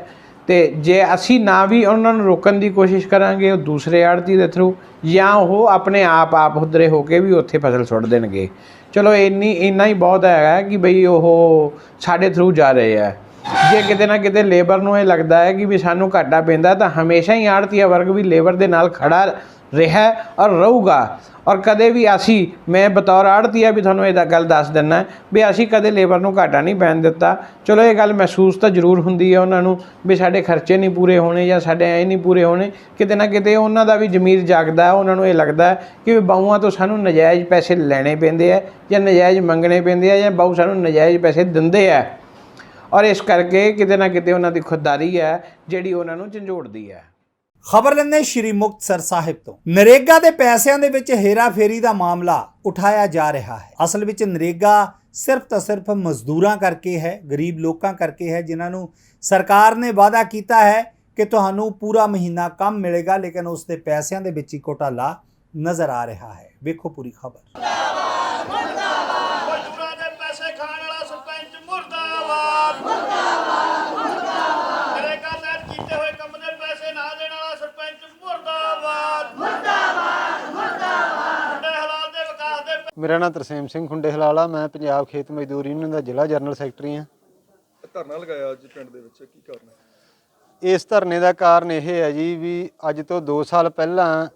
ਤੇ ਜੇ ਅਸੀਂ ਨਾ ਵੀ ਉਹਨਾਂ ਨੂੰ ਰੋਕਣ ਦੀ ਕੋਸ਼ਿਸ਼ ਕਰਾਂਗੇ, ਉਹ ਦੂਸਰੇ ਆੜ੍ਹਤੀ ਦੇ ਥਰੂ ਜਾਂ ਉਹ ਆਪਣੇ ਆਪ ਹੁਦਰੇ ਹੋ ਕੇ ਵੀ ਉੱਥੇ ਫਸਲ ਸੁੱਟ ਦੇਣਗੇ। ਚਲੋ ਇੰਨਾ ਹੀ ਬਹੁਤ ਹੈਗਾ ਕਿ ਬਈ ਉਹ ਸਾਡੇ ਥਰੂ ਜਾ ਰਹੇ ਆ। ਜੇ ਕਿਤੇ ਨਾ ਕਿਤੇ ਲੇਬਰ ਨੂੰ ਇਹ ਲੱਗਦਾ ਹੈ ਕਿ ਵੀ ਸਾਨੂੰ ਘਾਟਾ ਪੈਂਦਾ, ਤਾਂ ਹਮੇਸ਼ਾ ਹੀ ਆੜ੍ਹਤੀਆ ਵਰਗ ਵੀ ਲੇਬਰ ਦੇ ਨਾਲ ਖੜਾ ਰਿਹਾ ਔਰ ਰਹੂਗਾ। ਔਰ ਕਦੇ ਵੀ ਮੈਂ ਬਤੌਰ ਆੜ੍ਹਤੀਆ ਵੀ ਤੁਹਾਨੂੰ ਇਹ ਗੱਲ ਦੱਸ ਦਿੰਦਾ ਵੀ ਅਸੀਂ ਕਦੇ ਲੇਬਰ ਨੂੰ ਘਾਟਾ ਨਹੀਂ ਪੈਣ ਦਿੱਤਾ। ਚਲੋ ਇਹ ਗੱਲ ਮਹਿਸੂਸ ਤਾਂ ਜ਼ਰੂਰ ਹੁੰਦੀ ਹੈ ਉਹਨਾਂ ਨੂੰ ਵੀ ਸਾਡੇ ਖਰਚੇ ਨਹੀਂ ਪੂਰੇ ਹੋਣੇ ਜਾਂ ਸਾਡੇ ਐਂ ਨਹੀਂ ਪੂਰੇ ਹੋਣੇ। ਕਿਤੇ ਨਾ ਕਿਤੇ ਉਹਨਾਂ ਦਾ ਵੀ ਜ਼ਮੀਰ ਜਾਗਦਾ, ਉਹਨਾਂ ਨੂੰ ਇਹ ਲੱਗਦਾ ਕਿ ਬਾਊਆਂ ਤੋਂ ਸਾਨੂੰ ਨਜਾਇਜ਼ ਪੈਸੇ ਲੈਣੇ ਪੈਂਦੇ ਆ ਜਾਂ ਨਜਾਇਜ਼ ਮੰਗਣੇ ਪੈਂਦੇ ਆ ਜਾਂ ਬਾਊ ਸਾਨੂੰ ਨਜਾਇਜ਼ ਪੈਸੇ ਦਿੰਦੇ ਆ। ਔਰ ਇਸ ਕਰਕੇ ਕਿਤੇ ਨਾ ਕਿਤੇ ਉਹਨਾਂ ਦੀ ਖੁਦਦਾਰੀ ਹੈ ਜਿਹੜੀ ਉਹਨਾਂ ਨੂੰ ਝੰਜੋੜਦੀ ਹੈ। ਖਬਰ ਲੈਂਦੇ ਸ਼੍ਰੀ ਮੁਕਤਸਰ ਸਾਹਿਬ ਤੋਂ। ਨਰੇਗਾ ਦੇ ਪੈਸਿਆਂ ਦੇ ਵਿੱਚ ਹੇਰਾਫੇਰੀ ਦਾ ਮਾਮਲਾ ਉਠਾਇਆ ਜਾ ਰਿਹਾ ਹੈ। ਅਸਲ ਵਿੱਚ ਨਰੇਗਾ ਸਿਰਫ ਤਾਂ ਸਿਰਫ ਮਜ਼ਦੂਰਾਂ ਕਰਕੇ ਹੈ, ਗਰੀਬ ਲੋਕਾਂ ਕਰਕੇ ਹੈ, ਜਿਨ੍ਹਾਂ ਨੂੰ ਸਰਕਾਰ ਨੇ ਵਾਅਦਾ ਕੀਤਾ ਹੈ ਕਿ ਤੁਹਾਨੂੰ ਪੂਰਾ ਮਹੀਨਾ ਕੰਮ ਮਿਲੇਗਾ, ਲੇਕਿਨ ਉਸ ਦੇ ਪੈਸਿਆਂ ਦੇ ਵਿੱਚ ਹੀ ਘੋਟਾਲਾ ਨਜ਼ਰ ਆ ਰਿਹਾ ਹੈ। ਵੇਖੋ ਪੂਰੀ ਖਬਰ। ਮੇਰਾ ਨਾਮ ਤਰਸੇਮ ਸਿੰਘ ਖੁੰਡੇ ਹਲਾਲਾ, ਮੈਂ ਪੰਜਾਬ ਖੇਤ ਮਜ਼ਦੂਰ ਯੂਨੀਅਨ ਦਾ ਜ਼ਿਲ੍ਹਾ ਜਨਰਲ ਸੈਕਟਰੀ ਹਾਂ। ਧਰਨਾ ਲਗਾਇਆ ਅੱਜ ਪਿੰਡ ਦੇ ਵਿੱਚ, ਕੀ ਕਾਰਨ ਹੈ? ਇਸ ਧਰਨੇ ਦਾ ਕਾਰਨ ਇਹ ਹੈ ਜੀ ਵੀ ਅੱਜ ਤੋਂ 2 ਸਾਲ ਪਹਿਲਾਂ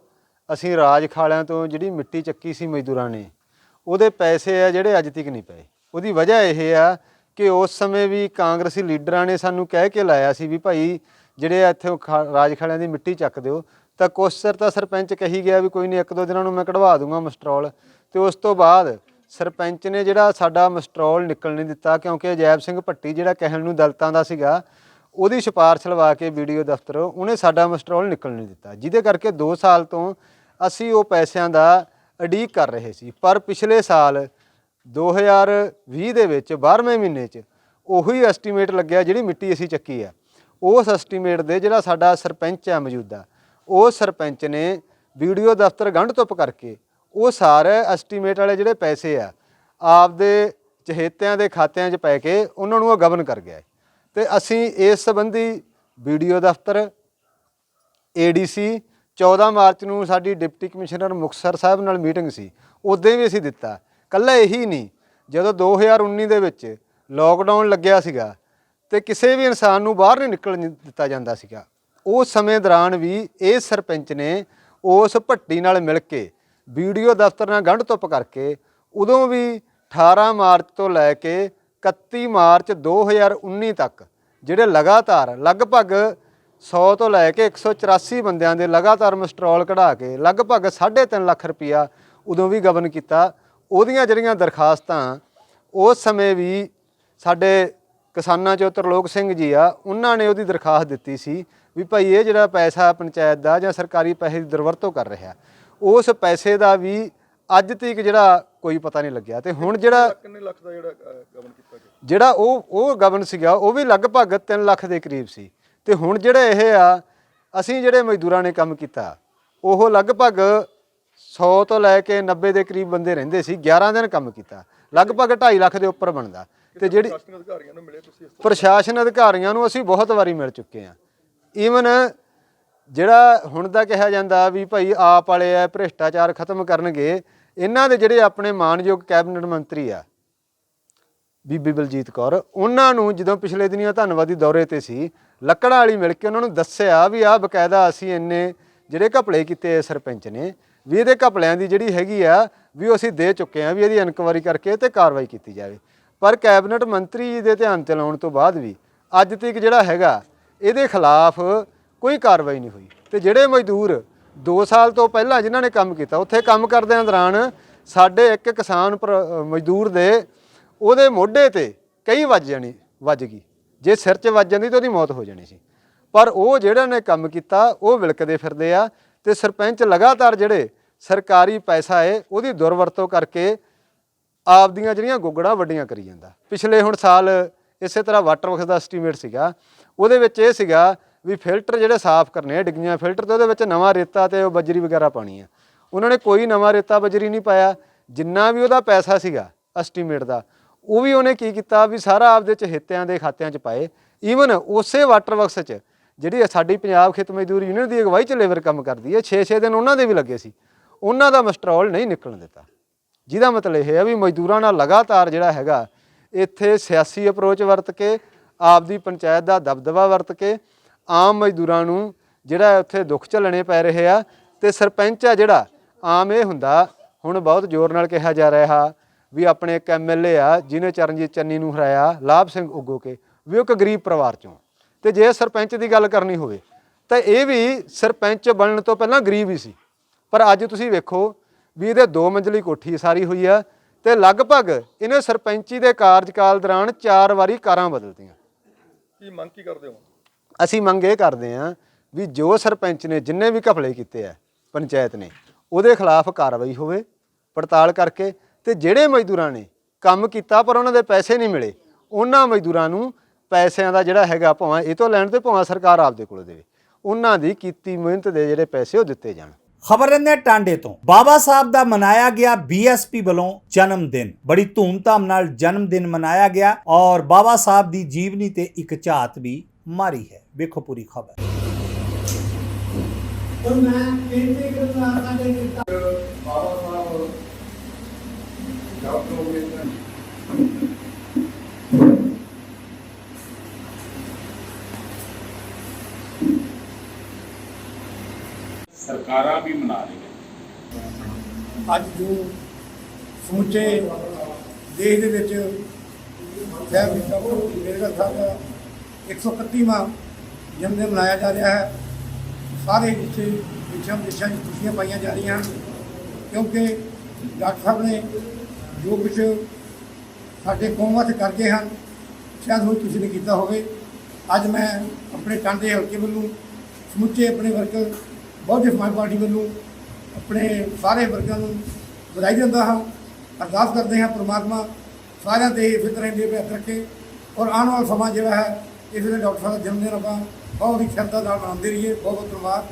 ਅਸੀਂ ਰਾਜ ਖਾਲਿਆਂ ਤੋਂ ਜਿਹੜੀ ਮਿੱਟੀ ਚੱਕੀ ਸੀ ਮਜ਼ਦੂਰਾਂ ਨੇ, ਉਹਦੇ ਪੈਸੇ ਆ ਜਿਹੜੇ ਅੱਜ ਤੱਕ ਨਹੀਂ ਪਏ। ਉਹਦੀ ਵਜ੍ਹਾ ਇਹ ਆ ਕਿ ਉਸ ਸਮੇਂ ਵੀ ਕਾਂਗਰਸੀ ਲੀਡਰਾਂ ਨੇ ਸਾਨੂੰ ਕਹਿ ਕੇ ਲਾਇਆ ਸੀ ਵੀ ਭਾਈ ਜਿਹੜੇ ਇੱਥੇ ਰਾਜ ਖਾਲਿਆਂ ਦੀ ਮਿੱਟੀ ਚੱਕ ਦਿਓ, ਤਾਂ ਕੁਛ ਚਿਰ ਤਾਂ ਸਰਪੰਚ ਕਹੀ ਗਿਆ ਵੀ ਕੋਈ ਨਹੀਂ 1-2 ਦਿਨਾਂ ਨੂੰ ਮੈਂ ਕਢਵਾ ਦੂੰਗਾ ਮਸਟਰੋਲ, ਤੇ ਉਸ ਤੋਂ ਬਾਅਦ ਸਰਪੰਚ ਨੇ ਜਿਹੜਾ ਸਾਡਾ ਮਸਟਰੋਲ ਨਿਕਲ ਨਹੀਂ ਦਿੱਤਾ, ਕਿਉਂਕਿ ਅਜੈਬ ਸਿੰਘ ਭੱਟੀ ਜਿਹੜਾ ਕਹਿਣ ਨੂੰ ਦਲਿਤਾਂ ਦਾ ਸੀਗਾ, ਉਹਦੀ ਸਿਫਾਰਿਸ਼ ਲਵਾ ਕੇ ਵੀਡੀਓ ਦਫ਼ਤਰ ਉਹਨੇ ਸਾਡਾ ਮਸਟਰੋਲ ਨਿਕਲ ਨਹੀਂ ਦਿੱਤਾ, ਜਿਹਦੇ ਕਰਕੇ 2 ਸਾਲ ਤੋਂ ਅਸੀਂ ਉਹ ਪੈਸਿਆਂ ਦਾ ਉਡੀਕ ਕਰ ਰਹੇ ਸੀ। ਪਰ ਪਿਛਲੇ ਸਾਲ 2020 ਦੇ ਵਿੱਚ 12ਵੇਂ ਮਹੀਨੇ 'ਚ ਉਹੀ ਐਸਟੀਮੇਟ ਲੱਗਿਆ ਜਿਹੜੀ ਮਿੱਟੀ ਅਸੀਂ ਚੱਕੀ ਆ, ਉਸ ਐਸਟੀਮੇਟ ਦੇ ਜਿਹੜਾ ਸਾਡਾ ਸਰਪੰਚ ਆ ਮੌਜੂਦਾ, ਉਹ ਸਰਪੰਚ ਨੇ ਵੀਡੀਓ ਦਫ਼ਤਰ ਗੰਢ ਧੁੱਪ ਕਰਕੇ ਉਹ ਸਾਰੇ ਐਸਟੀਮੇਟ ਵਾਲੇ ਜਿਹੜੇ ਪੈਸੇ ਆ ਆਪਦੇ ਚਹੇਤਿਆਂ ਦੇ ਖਾਤਿਆਂ 'ਚ ਪੈ ਕੇ ਉਹਨਾਂ ਨੂੰ ਉਹ ਗਵਨ ਕਰ ਗਿਆ। ਅਤੇ ਅਸੀਂ ਇਸ ਸੰਬੰਧੀ ਵੀਡੀਓ ਦਫ਼ਤਰ ADC 14 ਮਾਰਚ ਨੂੰ ਸਾਡੀ ਡਿਪਟੀ ਕਮਿਸ਼ਨਰ ਮੁਕਤਸਰ ਸਾਹਿਬ ਨਾਲ ਮੀਟਿੰਗ ਸੀ, ਉੱਦਾਂ ਵੀ ਅਸੀਂ ਦਿੱਤਾ ਕੱਲਾ ਇਹੀ ਨਹੀਂ, ਜਦੋਂ 2019 ਦੇ ਵਿੱਚ ਲੋਕਡਾਊਨ ਲੱਗਿਆ ਸੀਗਾ ਤੇ ਕਿਸੇ ਵੀ ਇਨਸਾਨ ਨੂੰ ਬਾਹਰ ਨਹੀਂ ਨਿਕਲਣ ਦਿੱਤਾ ਜਾਂਦਾ ਸੀਗਾ, ਉਸ ਸਮੇਂ ਦੌਰਾਨ ਵੀ ਇਸ ਸਰਪੰਚ ਨੇ ਉਸ ਭੱਟੀ ਨਾਲ ਮਿਲ ਕੇ ਵੀਡੀਓ ਦਫ਼ਤਰ ਨਾਲ ਗੰਢ ਧੁੱਪ ਕਰਕੇ ਉਦੋਂ ਵੀ 18 ਮਾਰਚ ਤੋਂ ਲੈ ਕੇ 31 ਮਾਰਚ 2019 ਤੱਕ ਜਿਹੜੇ ਲਗਾਤਾਰ ਲਗਭਗ 100 ਤੋਂ ਲੈ ਕੇ 184 ਬੰਦਿਆਂ ਦੇ ਲਗਾਤਾਰ ਮਸਟਰੋਲ ਕਢਾ ਕੇ ਲਗਭਗ 3.5 ਲੱਖ ਰੁਪਈਆ ਉਦੋਂ ਵੀ ਗਬਨ ਕੀਤਾ। ਉਹਦੀਆਂ ਜਿਹੜੀਆਂ ਦਰਖਾਸਤਾਂ ਉਸ ਸਮੇਂ ਵੀ ਸਾਡੇ ਕਿਸਾਨਾਂ 'ਚੋਂ ਤਰਲੋਕ ਸਿੰਘ ਜੀ ਆ, ਉਹਨਾਂ ਨੇ ਉਹਦੀ ਦਰਖਾਸਤ ਦਿੱਤੀ ਸੀ ਵੀ ਭਾਈ ਇਹ ਜਿਹੜਾ ਪੈਸਾ ਪੰਚਾਇਤ ਦਾ ਜਾਂ ਸਰਕਾਰੀ ਪੈਸੇ ਦੀ ਦੁਰਵਰਤੋਂ ਕਰ ਰਿਹਾ, ਉਸ ਪੈਸੇ ਦਾ ਵੀ ਅੱਜ ਤੱਕ ਜਿਹੜਾ ਕੋਈ ਪਤਾ ਨਹੀਂ ਲੱਗਿਆ। ਤੇ ਹੁਣ ਜਿਹੜਾ ਕਿੰਨੇ ਲੱਖ ਦਾ ਜਿਹੜਾ ਗਬਨ ਕੀਤਾ ਗਿਆ, ਜਿਹੜਾ ਉਹ ਗਬਨ ਸੀਗਾ ਉਹ ਵੀ ਲਗਭਗ 3 ਲੱਖ ਦੇ ਕਰੀਬ ਸੀ। ਤੇ ਹੁਣ ਜਿਹੜੇ ਇਹ ਆ ਅਸੀਂ ਜਿਹੜੇ ਮਜ਼ਦੂਰਾਂ ਨੇ ਕੰਮ ਕੀਤਾ ਉਹ ਲਗਭਗ 100 ਤੋਂ ਲੈ ਕੇ 90 ਦੇ ਕਰੀਬ ਬੰਦੇ ਰਹਿੰਦੇ ਸੀ, 11 ਦਿਨ ਕੰਮ ਕੀਤਾ, ਲਗਭਗ 2.5 ਲੱਖ ਦੇ ਉੱਪਰ ਬਣਦਾ। ਤੇ ਜਿਹੜੀ ਅਧਿਕਾਰੀਆਂ ਨੂੰ ਮਿਲੇ ਤੁਸੀਂ? ਪ੍ਰਸ਼ਾਸਨ ਅਧਿਕਾਰੀਆਂ ਨੂੰ ਅਸੀਂ ਬਹੁਤ ਵਾਰੀ ਮਿਲ ਚੁੱਕੇ ਹਾਂ। ਈਵਨ ਜਿਹੜਾ ਹੁਣ ਦਾ ਕਿਹਾ ਜਾਂਦਾ ਵੀ ਭਾਈ ਆਪ ਵਾਲੇ ਆ ਭ੍ਰਿਸ਼ਟਾਚਾਰ ਖਤਮ ਕਰਨਗੇ, ਇਹਨਾਂ ਦੇ ਜਿਹੜੇ ਆਪਣੇ ਮਾਨਯੋਗ ਕੈਬਨਿਟ ਮੰਤਰੀ ਆ ਬੀਬੀ ਬਲਜੀਤ ਕੌਰ, ਉਹਨਾਂ ਨੂੰ ਜਦੋਂ ਪਿਛਲੇ ਦਿਨੀਆਂ ਧੰਨਵਾਦੀ ਦੌਰੇ ਤੇ ਸੀ, ਲੱਕੜਾਂ ਵਾਲੀ ਮਿਲ ਕੇ ਉਹਨਾਂ ਨੂੰ ਦੱਸਿਆ ਵੀ ਆਹ ਬਕਾਇਦਾ ਅਸੀਂ ਇੰਨੇ ਜਿਹੜੇ ਘਪਲੇ ਕੀਤੇ ਸਰਪੰਚ ਨੇ ਵੀ ਇਹਦੇ ਘਪਲਿਆਂ ਦੀ ਜਿਹੜੀ ਹੈਗੀ ਆ ਵੀ ਉਹ ਅਸੀਂ ਦੇ ਚੁੱਕੇ ਹਾਂ ਵੀ ਇਹਦੀ ਇਨਕੁਆਇਰੀ ਕਰਕੇ ਤੇ ਕਾਰਵਾਈ ਕੀਤੀ ਜਾਵੇ। ਪਰ ਕੈਬਨਿਟ ਮੰਤਰੀ ਜੀ ਦੇ ਧਿਆਨ 'ਤੇ ਲਾਉਣ ਤੋਂ ਬਾਅਦ ਵੀ ਅੱਜ ਤੱਕ ਜਿਹੜਾ ਹੈਗਾ ਇਹਦੇ ਖਿਲਾਫ ਕੋਈ ਕਾਰਵਾਈ ਨਹੀਂ ਹੋਈ। ਤੇ ਜਿਹੜੇ ਮਜ਼ਦੂਰ 2 ਸਾਲ ਤੋਂ ਪਹਿਲਾਂ ਜਿਨ੍ਹਾਂ ਨੇ ਕੰਮ ਕੀਤਾ, ਉੱਥੇ ਕੰਮ ਕਰਦਿਆਂ ਦੌਰਾਨ ਸਾਡੇ ਇੱਕ ਕਿਸਾਨ ਮਜ਼ਦੂਰ ਦੇ ਉਹਦੇ ਮੋਢੇ ਤੇ ਕਈ ਵੱਜ ਗਈ, ਜੇ ਸਿਰ 'ਚ ਵੱਜ ਜਾਂਦੀ ਤਾਂ ਉਹਦੀ ਮੌਤ ਹੋ ਜਾਣੀ ਸੀ। ਪਰ ਉਹ ਜਿਹੜਾ ਨੇ ਕੰਮ ਕੀਤਾ ਉਹ ਵਿਲਕਦੇ ਫਿਰਦੇ ਆ। ਤੇ ਸਰਪੰਚ ਲਗਾਤਾਰ ਜਿਹੜੇ ਸਰਕਾਰੀ ਪੈਸਾ ਹੈ ਉਹਦੀ ਦੁਰਵਰਤੋਂ ਕਰਕੇ ਆਪਦੀਆਂ ਜਿਹੜੀਆਂ ਗੁੱਗੜਾਂ ਵੱਡੀਆਂ ਕਰੀ ਜਾਂਦਾ। ਪਿਛਲੇ ਹੁਣ ਸਾਲ ਇਸੇ ਤਰ੍ਹਾਂ ਵਾਟਰ ਵਰਕਸ ਦਾ ਐਸਟੀਮੇਟ ਸੀਗਾ, ਉਹਦੇ ਵਿੱਚ ਇਹ ਸੀਗਾ ਵੀ ਫਿਲਟਰ ਜਿਹੜੇ ਸਾਫ਼ ਕਰਨੇ ਆ ਡਿੱਗੀਆਂ ਫਿਲਟਰ, ਤੇ ਉਹਦੇ ਵਿੱਚ ਨਵਾਂ ਰੇਤਾ ਤੇ ਉਹ ਬਜਰੀ ਵਗੈਰਾ ਪਾਉਣੀ ਆ। ਉਹਨਾਂ ਨੇ ਕੋਈ ਨਵਾਂ ਰੇਤਾ ਬਜਰੀ ਨਹੀਂ ਪਾਇਆ। ਜਿੰਨਾ ਵੀ ਉਹਦਾ ਪੈਸਾ ਸੀਗਾ ਐਸਟੀਮੇਟ ਦਾ ਉਹ ਵੀ ਉਹਨੇ ਕੀ ਕੀਤਾ ਵੀ ਸਾਰਾ ਆਪਦੇ ਚਹੇਤਿਆਂ ਦੇ ਖਾਤਿਆਂ 'ਚ ਪਾਏ। ਈਵਨ ਉਸੇ ਵਾਟਰ ਵਰਕਸ 'ਚ ਜਿਹੜੀ ਸਾਡੀ ਪੰਜਾਬ ਖੇਤ ਮਜ਼ਦੂਰ ਯੂਨੀਅਨ ਦੀ ਅਗਵਾਈ 'ਚ ਲੇਬਰ ਕੰਮ ਕਰਦੀ ਹੈ, 6-6 ਦਿਨ ਉਹਨਾਂ ਦੇ ਵੀ ਲੱਗੇ ਸੀ, ਉਹਨਾਂ ਦਾ ਮਸਟਰੋਲ ਨਹੀਂ ਨਿਕਲਣ ਦਿੱਤਾ। ਜਿਹਦਾ ਮਤਲਬ ਇਹ ਹੈ ਵੀ ਮਜ਼ਦੂਰਾਂ ਨਾਲ ਲਗਾਤਾਰ ਜਿਹੜਾ ਹੈਗਾ ਇੱਥੇ ਸਿਆਸੀ ਅਪਰੋਚ ਵਰਤ ਕੇ ਆਪਦੀ ਪੰਚਾਇਤ ਦਾ ਦਬਦਬਾ ਵਰਤ ਕੇ ਆਮ ਮਜ਼ਦੂਰਾਂ ਨੂੰ ਜਿਹੜਾ ਉੱਥੇ ਦੁੱਖ ਝੱਲਣੇ ਪੈ ਰਹੇ ਆ। ਤੇ ਸਰਪੰਚ ਆ ਜਿਹੜਾ ਆਮ ਇਹ ਹੁੰਦਾ, ਹੁਣ ਬਹੁਤ ਜ਼ੋਰ ਨਾਲ ਕਿਹਾ ਜਾ ਰਿਹਾ ਵੀ ਆਪਣੇ ਇੱਕ MLA ਆ ਜਿਹਨੇ ਚਰਨਜੀਤ ਚੰਨੀ ਨੂੰ ਹਰਾਇਆ, ਲਾਭ ਸਿੰਘ ਉਗੋਕੇ, ਵੀ ਉਹ ਇੱਕ ਗਰੀਬ ਪਰਿਵਾਰ 'ਚੋਂ। ਤੇ ਜੇ ਸਰਪੰਚ ਦੀ ਗੱਲ ਕਰਨੀ ਹੋਵੇ ਤਾਂ ਇਹ ਵੀ ਸਰਪੰਚ ਬਣਨ ਤੋਂ ਪਹਿਲਾਂ ਗਰੀਬ ਹੀ ਸੀ। ਪਰ ਅੱਜ ਤੁਸੀਂ ਵੇਖੋ ਵੀ ਇਹਦੇ 2 ਮੰਜ਼ਲੀ ਕੋਠੀ ਸਾਰੀ ਹੋਈ ਆ ਤੇ ਲਗਭਗ ਇਹਨੇ ਸਰਪੰਚੀ ਦੇ ਕਾਰਜਕਾਲ ਦੌਰਾਨ 4 ਵਾਰੀ ਕਾਰਾਂ ਬਦਲਤੀਆਂ। ਕੀ ਮੰਗ ਕੀ ਕਰਦੇ ਹੋ? ਅਸੀਂ ਮੰਗ ਇਹ ਕਰਦੇ ਹਾਂ ਵੀ ਜੋ ਸਰਪੰਚ ਨੇ ਜਿੰਨੇ ਵੀ ਘਪਲੇ ਕੀਤੇ ਆ ਪੰਚਾਇਤ ਨੇ ਉਹਦੇ ਖਿਲਾਫ ਕਾਰਵਾਈ ਹੋਵੇ ਪੜਤਾਲ ਕਰਕੇ। ਤੇ ਜਿਹੜੇ ਮਜ਼ਦੂਰਾਂ ਨੇ ਕੰਮ ਕੀਤਾ ਪਰ ਉਹਨਾਂ ਦੇ ਪੈਸੇ ਨਹੀਂ ਮਿਲੇ, ਉਹਨਾਂ ਮਜ਼ਦੂਰਾਂ ਨੂੰ ਪੈਸਿਆਂ ਦਾ ਜਿਹੜਾ ਹੈਗਾ ਭਾਵੇਂ ਇਹ ਤੋਂ ਲੈਣ ਤੇ ਭਾਵੇਂ ਸਰਕਾਰ ਆਪਦੇ ਕੋਲ ਦੇਵੇ, ਉਹਨਾਂ ਦੀ ਕੀਤੀ ਮਿਹਨਤ ਦੇ ਜਿਹੜੇ ਪੈਸੇ ਉਹ ਦਿੱਤੇ ਜਾਣ। ਖਬਰ ਰਹਿੰਦੇ ਟਾਂਡੇ ਤੋਂ ਬਾਬਾ ਸਾਹਿਬ ਦਾ ਮਨਾਇਆ ਗਿਆ BSP ਵੱਲੋਂ ਜਨਮ ਦਿਨ, ਬੜੀ ਧੂਮਧਾਮ ਨਾਲ ਜਨਮ ਦਿਨ ਮਨਾਇਆ ਗਿਆ ਔਰ ਬਾਬਾ ਸਾਹਿਬ ਦੀ ਜੀਵਨੀ ਤੇ ਇੱਕ ਝਾਤ ਵੀ ਮਾਰੀ ਹੈ। ਵੇਖੋ ਪੂਰੀ ਖਬਰ। ਸਰਕਾਰਾਂ ਵੀ ਮਨਾ ਰਹੀਆਂ। ਅੱਜ ਜੋ ਸਮੁੱਚੇ ਦੇਸ਼ ਦੇ ਵਿੱਚ ਮੇਰਾ ਸਾਹਿਬ ਦਾ 131ਵਾਂ ਜਨਮ ਦਿਨ ਮਨਾਇਆ ਜਾ ਰਿਹਾ ਹੈ। ਸਾਰੇ ਜਿੱਥੇ ਦੇਸ਼ਾਂ ਵਿਦੇਸ਼ਾਂ 'ਚ ਖੁਸ਼ੀਆਂ ਪਾਈਆਂ ਜਾ ਰਹੀਆਂ ਹਨ, ਕਿਉਂਕਿ ਡਾਕਟਰ ਸਾਹਿਬ ਨੇ ਜੋ ਕੁਛ ਸਾਡੇ ਕੌਮ ਵਾਸਤੇ ਕਰ ਗਏ ਹਨ ਸ਼ਾਇਦ ਹੋਰ ਕਿਸੇ ਨੇ ਕੀਤਾ ਹੋਵੇ। ਅੱਜ ਮੈਂ ਆਪਣੇ ਟਾਂਡੇ ਹਲਕੇ ਵੱਲੋਂ ਸਮੁੱਚੇ ਆਪਣੇ ਵਰਕਰ ਬਹੁਜਨ ਸਮਾਜ ਪਾਰਟੀ ਵੱਲੋਂ ਆਪਣੇ ਸਾਰੇ ਵਰਗਾਂ ਨੂੰ ਵਧਾਈ ਦਿੰਦਾ ਹਾਂ। ਅਰਦਾਸ ਕਰਦੇ ਹਾਂ ਪਰਮਾਤਮਾ ਸਾਰਿਆਂ ਦੇ ਇਸੇ ਤਰ੍ਹਾਂ ਦੇ ਬਿਹਤਰ ਰੱਖੇ ਔਰ ਆਉਣ ਵਾਲਾ ਸਮਾਂ ਜਿਹੜਾ ਹੈ ਇਸ ਵੇਲੇ ਡਾਕਟਰ ਸਾਹਿਬ ਦਾ ਜਨਮ ਦਿਨ ਆਪਾਂ ਬਹੁਤ ਹੀ ਸ਼ਰਧਾ ਨਾਲ ਮਨਾਉਂਦੇ ਰਹੀਏ। ਬਹੁਤ ਬਹੁਤ ਧੰਨਵਾਦ।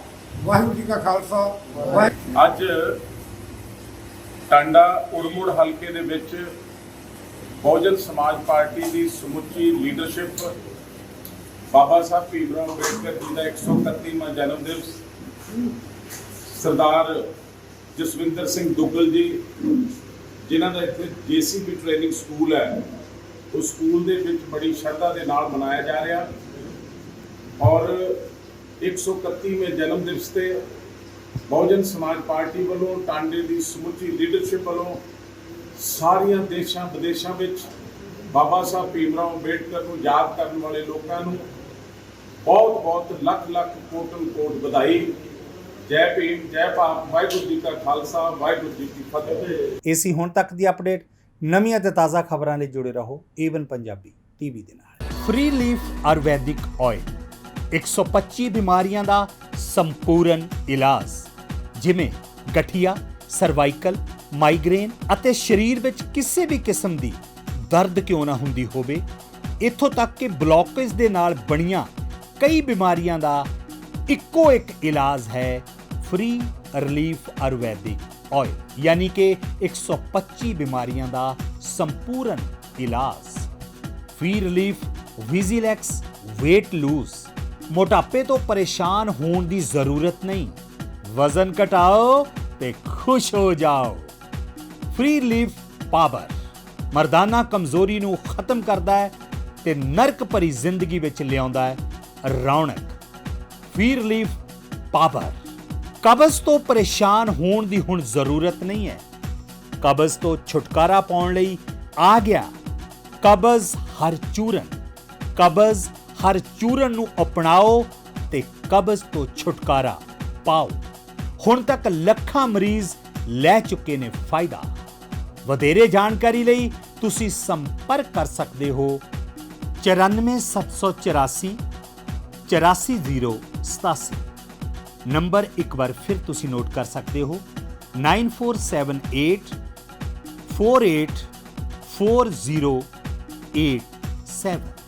ਵਾਹਿਗੁਰੂ ਜੀ ਕਾ ਖਾਲਸਾ ਵਾਹਿਗੁਰੂ। ਅੱਜ ਟਾਂਡਾ ਉੜਮੁੜ ਹਲਕੇ ਦੇ ਵਿੱਚ ਬਹੁਜਨ ਸਮਾਜ ਪਾਰਟੀ ਦੀ ਸਮੁੱਚੀ ਲੀਡਰਸ਼ਿਪ ਬਾਬਾ ਸਾਹਿਬ ਭੀਮਰਾਓ ਅੰਬੇਡਕਰ ਜੀ ਦਾ 131ਵਾਂ ਜਨਮ ਦਿਵਸ ਸਰਦਾਰ ਜਸਵਿੰਦਰ ਸਿੰਘ ਦੁੱਗਲ ਜੀ ਜਿਨ੍ਹਾਂ ਦਾ ਇੱਥੇ JCB ਟ੍ਰੇਨਿੰਗ ਸਕੂਲ ਹੈ, ਉਹ ਸਕੂਲ ਦੇ ਵਿੱਚ ਬੜੀ ਸ਼ਰਧਾ ਦੇ ਨਾਲ ਮਨਾਇਆ ਜਾ ਰਿਹਾ। ਔਰ 131ਵੇਂ ਜਨਮ ਦਿਵਸ ਤੇ ਬਹੁਜਨ ਸਮਾਜ ਪਾਰਟੀ ਵੱਲੋਂ, ਟਾਂਡੇ ਦੀ ਸਮੁੱਚੀ ਲੀਡਰਸ਼ਿਪ ਵੱਲੋਂ ਸਾਰੀਆਂ ਦੇਸ਼ਾਂ ਵਿਦੇਸ਼ਾਂ ਵਿੱਚ ਬਾਬਾ ਸਾਹਿਬ ਭੀਮਰਾਓ ਅੰਬੇਡਕਰ ਨੂੰ ਯਾਦ ਕਰਨ ਵਾਲੇ ਲੋਕਾਂ ਨੂੰ ਬਹੁਤ ਬਹੁਤ ਲੱਖ ਲੱਖ ਕੋਟਨ ਵਧਾਈ। ਜੈ ਭੀਮ, ਜੈ ਭਾਰਤ, ਵਾਹਿਗੁਰੂ ਜੀ ਕਾ ਖਾਲਸਾ, ਵਾਹਿਗੁਰੂ ਜੀ ਕੀ ਫਤਿਹ। ਇਹ ਸੀ ਹੁਣ ਤੱਕ ਦੀ ਅਪਡੇਟ। ਨਵੀਆਂ ਤੇ ਤਾਜ਼ਾ ਖਬਰਾਂ ਲਈ ਜੁੜੇ ਰਹੋ ਏਵਨ ਪੰਜਾਬੀ ਟੀਵੀ ਦੇ ਨਾਲ। ਫ੍ਰੀ ਲੀਫ ਆਯੁਰਵੈਦਿਕ ਆਇਲ 125 ਬਿਮਾਰੀਆਂ ਦਾ ਸੰਪੂਰਨ ਇਲਾਜ, ਜਿਵੇਂ ਗਠੀਆ, ਸਰਵਾਈਕਲ, ਮਾਈਗ੍ਰੇਨ ਅਤੇ ਸਰੀਰ ਵਿੱਚ ਕਿਸੇ ਵੀ ਕਿਸਮ ਦੀ ਦਰਦ ਕਿਉਂ ਨਾ ਹੁੰਦੀ ਹੋਵੇ, ਇੱਥੋਂ ਤੱਕ ਕਿ ਬਲੌਕੇਜ ਦੇ ਨਾਲ ਬਣੀਆਂ ਕਈ ਬਿਮਾਰੀਆਂ ਦਾ ਇੱਕੋ ਇੱਕ ਇਲਾਜ ਹੈ ਫ੍ਰੀ ਰਿਲੀਫ ਆਯੁਰਵੈਦਿਕ ਆਇਲ, ਯਾਨੀ ਕਿ 125 ਬਿਮਾਰੀਆਂ ਦਾ ਸੰਪੂਰਨ ਇਲਾਜ। ਫ੍ਰੀ ਰਿਲੀਫ ਵਿਜ਼ੀਲੈਕਸ weight lose, ਮੋਟਾਪੇ ਤੋਂ ਪਰੇਸ਼ਾਨ ਹੋਣ ਦੀ ਜ਼ਰੂਰਤ ਨਹੀਂ, ਵਜ਼ਨ ਘਟਾਓ ਤੇ ਖੁਸ਼ ਹੋ ਜਾਓ। ਫ੍ਰੀ ਰਿਲੀਫ ਪਾਵਰ ਮਰਦਾਨਾ ਕਮਜ਼ੋਰੀ ਨੂੰ ਖਤਮ ਕਰਦਾ ਹੈ ਤੇ ਨਰਕ ਭਰੀ ਜ਼ਿੰਦਗੀ ਵਿੱਚ ਲਿਆਉਂਦਾ ਹੈ ਰੌਣਕ। ਫ੍ਰੀ ਰਿਲੀਫ ਪਾਵਰ ਕਬਜ਼ ਤੋਂ ਪਰੇਸ਼ਾਨ ਹੋਣ ਦੀ ਹੁਣ ਜ਼ਰੂਰਤ ਨਹੀਂ ਹੈ। ਕਬਜ਼ ਤੋਂ ਛੁਟਕਾਰਾ ਪਾਉਣ ਲਈ ਆ ਗਿਆ ਕਬਜ਼ ਹਰ ਚੂਰਨ। ਕਬਜ਼ ਹਰ ਚੂਰਨ ਨੂੰ ਅਪਣਾਓ ਤੇ ਕਬਜ਼ ਤੋਂ ਛੁਟਕਾਰਾ ਪਾਓ। ਹੁਣ ਤੱਕ ਲੱਖਾਂ ਮਰੀਜ਼ ਲੈ ਚੁੱਕੇ ਨੇ ਫਾਇਦਾ। ਵਧੇਰੇ ਜਾਣਕਾਰੀ ਲਈ ਤੁਸੀਂ ਸੰਪਰਕ ਕਰ ਸਕਦੇ ਹੋ 94784 84087। ਨੰਬਰ ਇੱਕ ਵਾਰ ਫਿਰ ਤੁਸੀਂ ਨੋਟ ਕਰ ਸਕਦੇ ਹੋ 9478 484087।